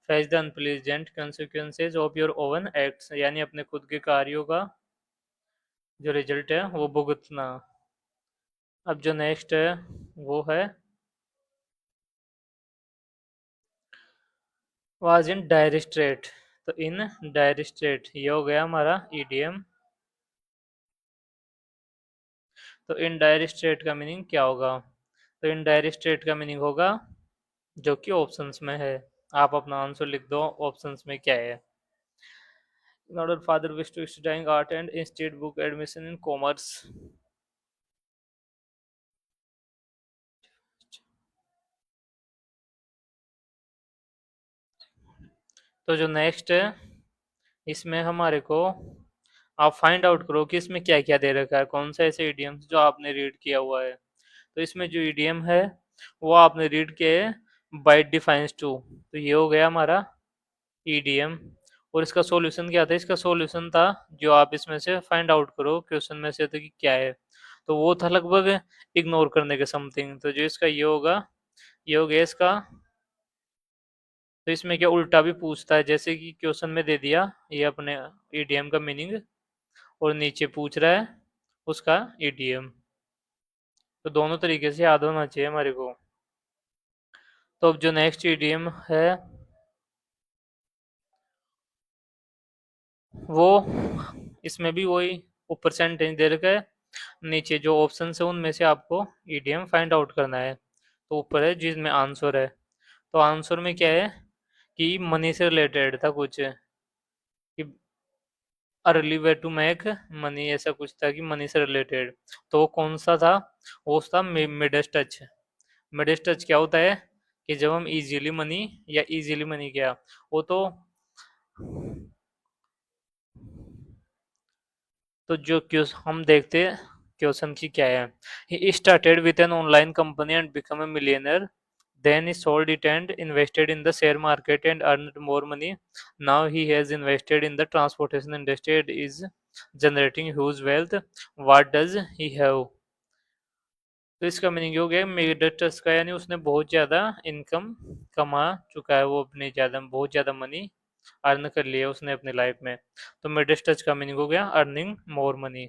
face the unpleasant consequences of your own acts, यानी अपने खुद के कार्यों का जो रिजल्ट है वो भुगतना। अब जो नेक्स्ट है वो है वाज इन डायर स्ट्रेट। तो इन डायर स्ट्रेट ये हो गया हमारा ईडीएम। तो इन डायर स्ट्रेट का मीनिंग क्या होगा? तो इन डायर स्ट्रेट का मीनिंग होगा जो कि ऑप्शंस में है। आप अपना आंसर लिख दो ऑप्शंस में क्या है। In order father wished to studying art and instead book admission in commerce। तो जो नेक्स्ट है इसमें हमारे को आप फाइंड आउट करो कि इसमें क्या क्या दे रखा है, कौन सा ऐसे ईडीएम्स जो आपने रीड किया हुआ है। तो इसमें जो ईडीएम है वो आपने रीड किया है बाइट डिफाइंस टू। तो ये हो गया हमारा ईडीएम। और इसका सॉल्यूशन क्या था? इसका सॉल्यूशन था जो आप इसमें से फाइंड आउट करो क्वेश्चन में से तो कि क्या है। तो वो था लगभग इग्नोर करने के समथिंग। तो जो इसका ये होगा, ये हो गया इसका। तो इसमें क्या उल्टा भी पूछता है, जैसे कि क्वेश्चन में दे दिया ये अपने ईडीएम का मीनिंग और नीचे पूछ रहा है उसका ईडीएम। तो दोनों तरीके से याद होना चाहिए हमारे को। तो अब जो नेक्स्ट ईडीएम है वो इसमें भी वही ऊपर सेंटेंस दे रखा है, नीचे जो ऑप्शन है उनमें से आपको ईडीएम फाइंड आउट करना है। तो ऊपर है जिसमें आंसर है। तो आंसर में क्या है कि मनी से रिलेटेड था कुछ कि early way to make money, ऐसा कुछ था कि मनी से रिलेटेड। तो वो कौन सा था? वो था मिडस्ट टच। मिडस्ट टच क्या होता है कि जब हम इजीली मनी या इजीली मनी क्या, वो तो जो क्वेश्चन हम देखते हैं क्वेश्चन की क्या है। He started with an online company and become a millionaire, then he sold it and invested in the share market and earned more money. Now he has invested in the transportation industry and is generating huge wealth. What does he have? तो इसका meaning हो गया मेगाट्रस्ट का, यानी उसने बहुत ज्यादा income कमा चुका है, वो अपने ज्यादा बहुत ज्यादा मनी अर्न कर लिया उसने अपनी लाइफ में। तो मेगाट्रस्ट का मीनिंग हो गया अर्निंग मोर मनी।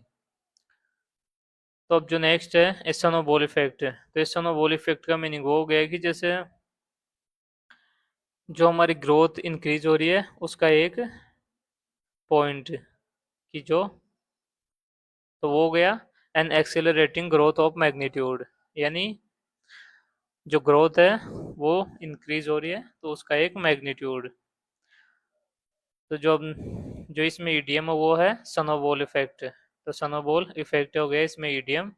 तो अब जो नेक्स्ट है स्नोबॉल इफेक्ट। तो स्नोबॉल इफेक्ट का मीनिंग हो गया कि जैसे जो हमारी ग्रोथ इंक्रीज हो रही है उसका एक पॉइंट की जो, तो वो हो गया an accelerating growth of magnitude, यानी जो ग्रोथ है वो इंक्रीज हो रही है तो उसका एक मैग्नीट्यूड। तो जो इसमें ईडीएम है वो है स्नोबॉल इफेक्ट। तो स्नोबॉल इफेक्ट हो गया इसमें ईडीएम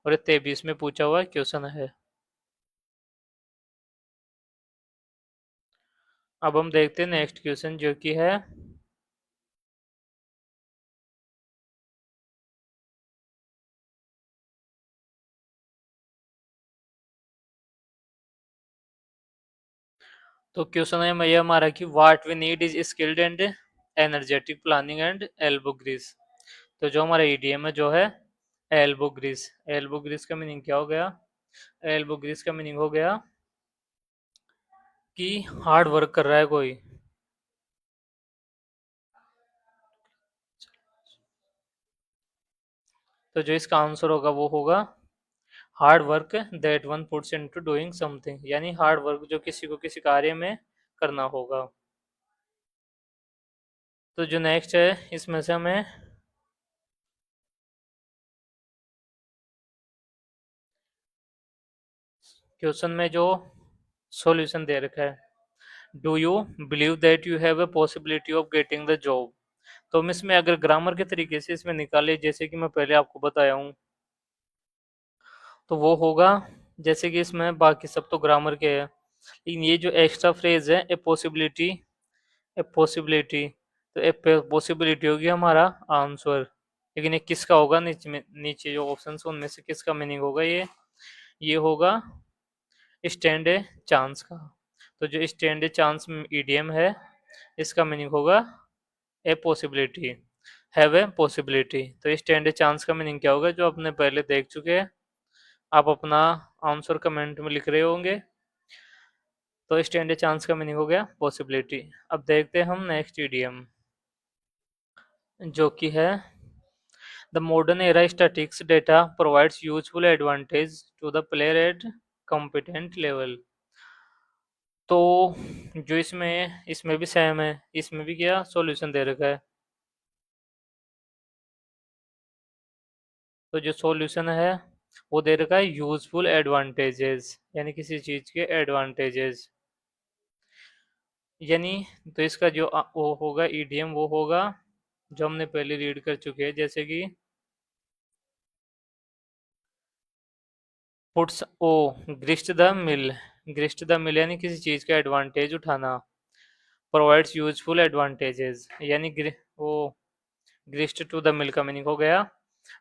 और 23 में पूछा हुआ क्वेश्चन है। अब हम देखते हैं नेक्स्ट क्वेश्चन जो कि है तो क्वेश्चन है ये हमारा कि what we need is skilled and energetic planning and elbow grease. तो जो हमारा ईडीएम है जो है एल्बो ग्रीस। एल्बो ग्रीस का मीनिंग क्या हो गया? एल्बो ग्रीस का मीनिंग हो गया कि हार्ड वर्क कर रहा है कोई। तो जो इसका आंसर होगा वो होगा hard work that one puts into doing something, यानी हार्ड वर्क जो किसी को किसी कार्य में करना होगा। तो जो नेक्स्ट है इसमें से हमें क्वेश्चन में जो सॉल्यूशन दे रखा है, do you believe that you have a possibility of getting the job. तो हम इसमें अगर ग्रामर के तरीके से इसमें निकाले जैसे कि मैं पहले आपको बताया हूँ, तो वो होगा जैसे कि इसमें बाकी सब तो ग्रामर के है, लेकिन ये जो एक्स्ट्रा फ्रेज है ए पॉसिबिलिटी, तो ए पॉसिबिलिटी होगी हमारा आंसर। लेकिन ये किसका होगा, नीचे में, नीचे जो ऑप्शन है उनमें से किसका मीनिंग होगा ये होगा स्टैंड ए चांस का। तो जो स्टैंड ए चांस ईडीएम है, इसका मीनिंग होगा a possibility, have a possibility. तो स्टैंड ए चांस का मीनिंग क्या होगा, जो आपने पहले देख चुके हैं, आप अपना आंसर कमेंट में लिख रहे होंगे। तो स्टैंड ए चांस का मीनिंग हो गया पॉसिबिलिटी। अब देखते हैं हम नेक्स्ट ईडीएम, जो कि है the modern era statics data provides useful advantage to the player at competent level. तो जो इसमें भी सेम है, इसमें भी क्या सॉल्यूशन दे रखा है। तो जो सॉल्यूशन है वो दे रखा है यूजफुल एडवांटेजेस, यानी किसी चीज के एडवांटेजेस, यानी तो इसका जो वो होगा ईडीएम, वो होगा जो हमने पहले रीड कर चुके हैं, जैसे कि पुट्स ओ grist the mill. Grist the mill यानी किसी चीज का एडवांटेज उठाना। प्रोवाइड्स यूजफुल एडवांटेजेस, यानी वो ग्रिस्ट टू द मिल का मीनिंग हो गया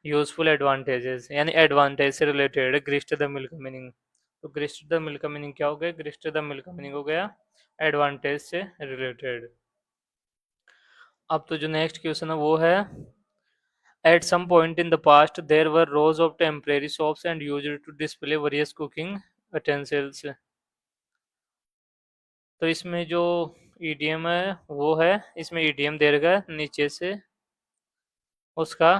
यूजफुल एडवांटेजेस, यानी एडवांटेज से रिलेटेड ग्रिस्ट द मिल का मीनिंग। तो ग्रिस्ट द मिल का मीनिंग क्या हो गया, ग्रिस्ट द मिल का मीनिंग हो गया एडवांटेज से रिलेटेड। अब तो जो नेक्स्ट क्वेश्चन है वो है at some point in the past there were rows of temporary shops and used to display various cooking utensils। तो इसमें जो ईडीएम है वो है, इसमें ईडीएम दे रखा है, नीचे से उसका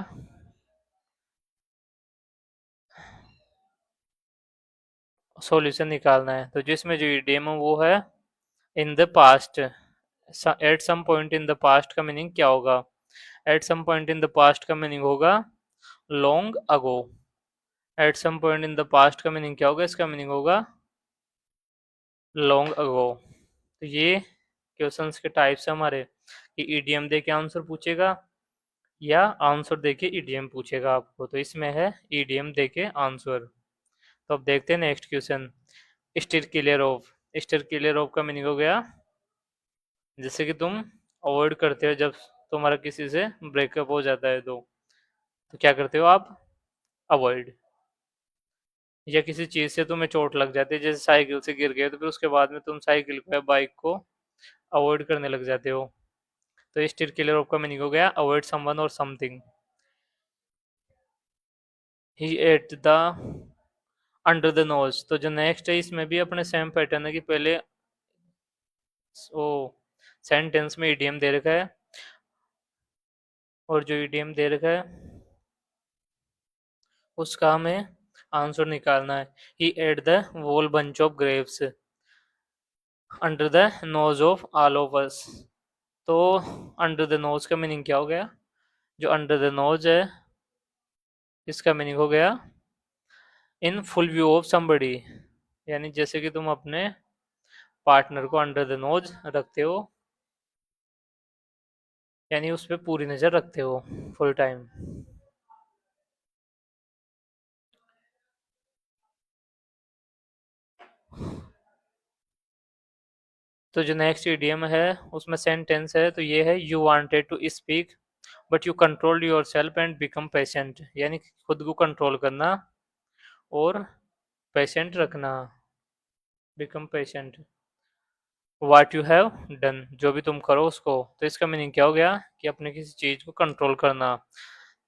सॉल्यूशन निकालना है। तो जिसमें जो ईडीएम है वो है in the past. At some point in the past का मीनिंग क्या होगा, at some point in the past का मीनिंग होगा long ago. At some point in the past का मीनिंग क्या होगा, इसका मीनिंग होगा लॉन्ग अगो। तो ये क्वेश्चंस के टाइप्स है हमारे कि ईडीएम दे के आंसर पूछेगा या आंसर दे के ईडीएम पूछेगा आपको। तो इसमें है ईडीएम दे के आंसर। तो अब देखते हैं next question, stir clear of. Stir clear of का मीनिंग हो गया जैसे कि तुम अवॉइड करते हो, जब तुम्हारा किसी से ब्रेकअप हो जाता है तो क्या करते हो आप, अवॉइड। या किसी चीज से तुम्हें चोट लग जाती है, जैसे साइकिल से गिर गए, तो फिर उसके बाद में तुम साइकिल को या बाइक को अवॉइड करने लग जाते हो। तो स्टिर क्लियर ऑफ का मीनिंग हो गया अवॉइड समवन और something. He ate the under the knows. तो जो नेक्स्ट है इसमें भी अपने सेम पैटर्न है कि पहले ओ सेंटेंस में ईडीएम दे रखा है, और जो ईडीएम दे रखा है उसका हमें आंसर निकालना है। He ate the whole bunch of grapes under the nose of all of us. तो अंडर द नोज का मीनिंग क्या हो गया, जो अंडर द नोज है इसका मीनिंग हो गया इन फुल व्यू ऑफ समबडी, यानी जैसे कि तुम अपने पार्टनर को अंडर द नोज रखते हो, यानी उस पर पूरी नज़र रखते हो फुल टाइम। तो जो नेक्स्ट ईडीएम है उसमें सेंटेंस है, तो ये है you wanted to speak but you control your self and become patient, यानी खुद को कंट्रोल करना और पेशेंट रखना, become patient. What you have done, जो भी तुम करो उसको। तो इसका मीनिंग क्या हो गया कि अपने किसी चीज को कंट्रोल करना।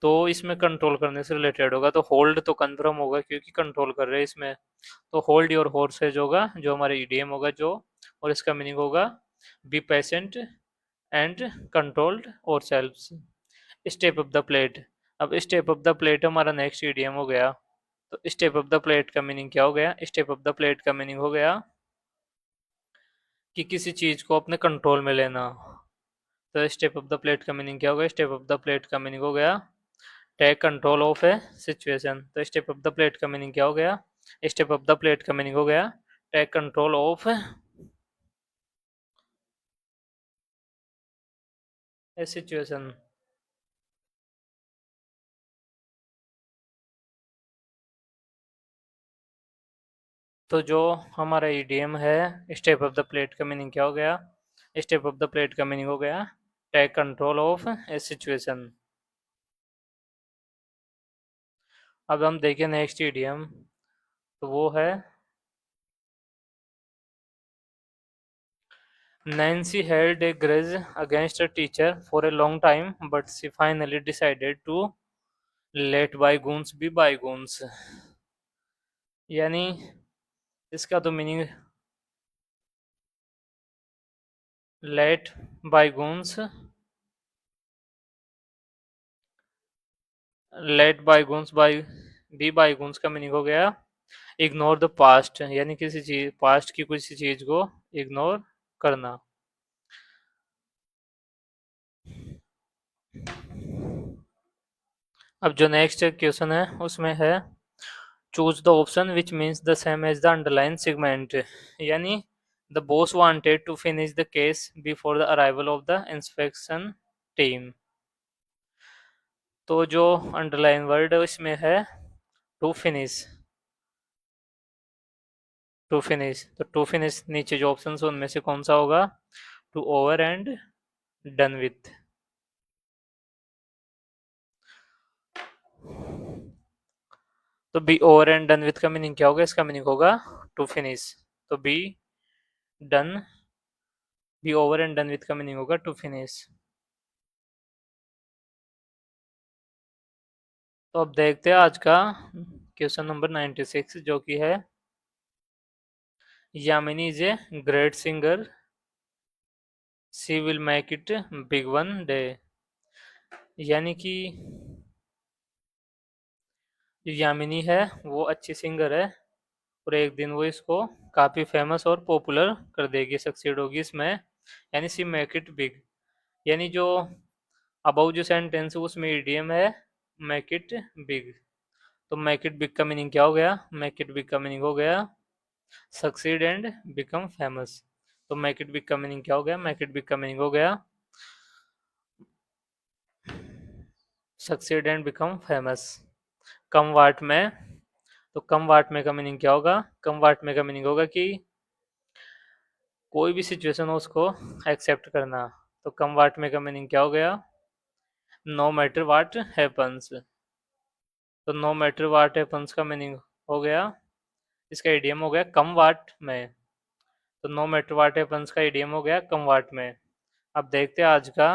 तो इसमें कंट्रोल करने से रिलेटेड होगा, तो होल्ड तो कंफर्म होगा क्योंकि कंट्रोल कर रहे हैं इसमें। तो होल्ड योर हॉर्सेज होगा जो हमारे ईडीएम होगा जो, और इसका मीनिंग होगा बी पेशेंट एंड कंट्रोल्ड और self. Step up the plate. अब स्टेप अप द प्लेट हमारा नेक्स्ट ईडीएम हो गया। तो स्टेप अप द प्लेट का मीनिंग क्या हो गया, स्टेप अप द प्लेट का मीनिंग हो गया कि किसी चीज को अपने कंट्रोल में लेना। तो स्टेप ऑफ द प्लेट का मीनिंग क्या हो गया, स्टेप ऑफ द प्लेट का मीनिंग हो गया take control of a situation. तो स्टेप ऑफ द प्लेट का मीनिंग क्या हो गया, स्टेप ऑफ द प्लेट का मीनिंग हो गया take control of a situation. तो जो हमारा ईडीएम है स्टेप ऑफ द प्लेट का मीनिंग क्या हो गया, स्टेप ऑफ द प्लेट का मीनिंग हो गया take control of a situation. अब हम देखें नेक्स्ट इडियम, तो वो है Nancy held a grudge against her teacher for a long time, but she finally decided to let bygones be bygones. यानी इसका तो meaning let bygones by be bygones का मीनिंग हो गया इग्नोर द पास्ट, यानी किसी चीज पास्ट की किसी चीज को इग्नोर करना। अब जो नेक्स्ट क्वेश्चन है उसमें है choose the option which means the same as the underline segment, यानी the boss wanted to finish the case before the arrival of the inspection team. तो जो अंडरलाइन वर्ड इसमें है टू फिनिश, टू फिनिश, तो to finish नीचे जो option है उनमें से कौन सा होगा? To over and done with. तो be over and done with का मीनिंग क्या होगा? इसका मीनिंग होगा टू फिनिश। तो be done, be over and done with का मीनिंग होगा टू फिनिश। तो अब देखते हैं आज का क्वेश्चन नंबर 96 जो कि है Yamini is a great singer, she will make it big one day, यानी कि जो यामिनी है वो अच्छी सिंगर है और एक दिन वो इसको काफ़ी फेमस और पॉपुलर कर देगी, सक्सीड होगी इसमें, यानी सी मेक इट बिग। यानी जो अबाउ जो सेंटेंस है उसमें ईडीएम है मेक इट बिग। तो मेक इट बिग का मीनिंग क्या हो गया? मेक इट बिग का मीनिंग हो गया सक्सीड एंड बिकम फेमस। तो मेक इट बिग का मीनिंग क्या हो गया? मेक इट बिग का मीनिंग हो गया succeed and become famous. Come what में, तो कम वाट में का मीनिंग क्या होगा? कम वाट में का मीनिंग होगा कि कोई भी सिचुएशन हो उसको एक्सेप्ट करना। तो कम वाट में का मीनिंग क्या हो गया? No matter what happens. तो नो मैटर वाट हैपन्स का मीनिंग हो गया, इसका इडियम हो गया कम वाट में। तो नो मैटर वाट हैपन्स का इडियम हो गया कम वाट में। अब देखते हैं आज का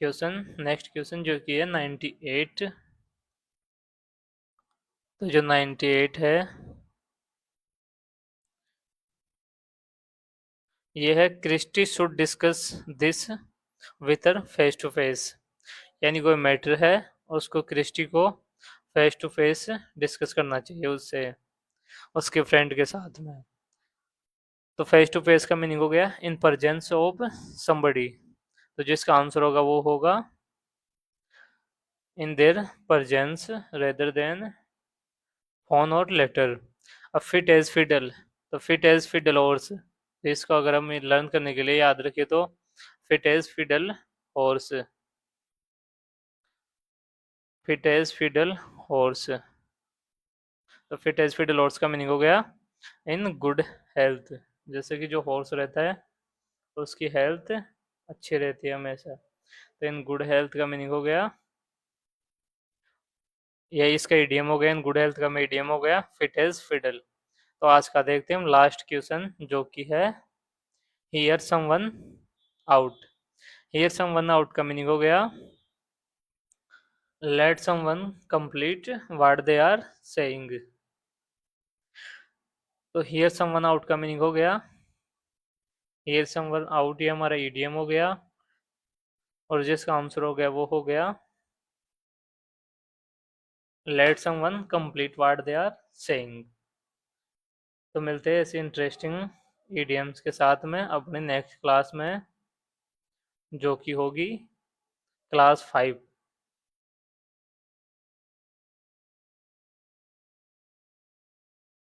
क्वेश्चन, नेक्स्ट क्वेश्चन जो कि है 98। तो जो 98 है ये है Christy should discuss this with her face to face, यानी कोई मैटर है और उसको क्रिस्टी को फेस टू फेस डिस्कस करना चाहिए उससे, उसके फ्रेंड के साथ में। तो फेस टू फेस का मीनिंग हो गया इन प्रेजेंस ऑफ समबडी। तो जिसका आंसर होगा वो होगा in their presence rather than phone और लेटर। अब फिट एज फिडल, तो फिट एज फिडल हॉर्स, इसको अगर हम लर्न करने के लिए याद रखें तो fit as fiddle horse, fit as fiddle horse. तो फिट एज फिडल हॉर्स का मीनिंग हो गया इन गुड हेल्थ, जैसे कि जो हॉर्स रहता है उसकी हेल्थ अच्छी रहती है हमेशा। तो इन गुड हेल्थ का मीनिंग हो गया, यही इसका इडियम हो गया, इन गुड हेल्थ का इडियम हो गया फिट एज फिडल। तो आज का देखते हैं हम लास्ट क्वेश्चन जो कि है hear someone out. Hear someone out का मीनिंग हो गया let someone complete what they are saying. तो हियर समवन आउट का मीनिंग हो गया हियर समवन आउट, ये हमारा ईडीएम हो गया और जिसका आंसर हो गया वो हो गया let someone complete what they are saying. तो मिलते हैं ऐसे इंटरेस्टिंग ईडीएम्स के साथ में अपने नेक्स्ट क्लास में जो कि होगी क्लास 5।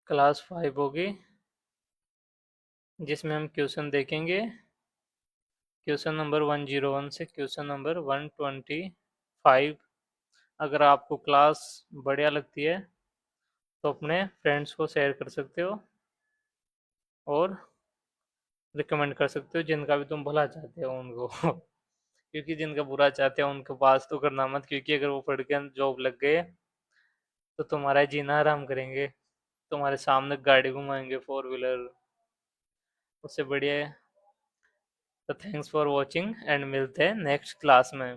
क्लास 5 होगी जिसमें हम क्वेश्चन देखेंगे क्वेश्चन नंबर 101 से क्वेश्चन नंबर 125। अगर आपको क्लास बढ़िया लगती है तो अपने फ्रेंड्स को शेयर कर सकते हो और रिकमेंड कर सकते हो जिनका भी तुम भला चाहते हो उनको क्योंकि जिनका बुरा चाहते हैं उनके पास तो करना मत, क्योंकि अगर वो पढ़ के जॉब लग गए तो तुम्हारा जीना आराम करेंगे, तुम्हारे सामने गाड़ी घुमाएंगे 4 व्हीलर, उससे बढ़िया है। तो थैंक्स फॉर वॉचिंग एंड मिलते हैं नेक्स्ट क्लास में।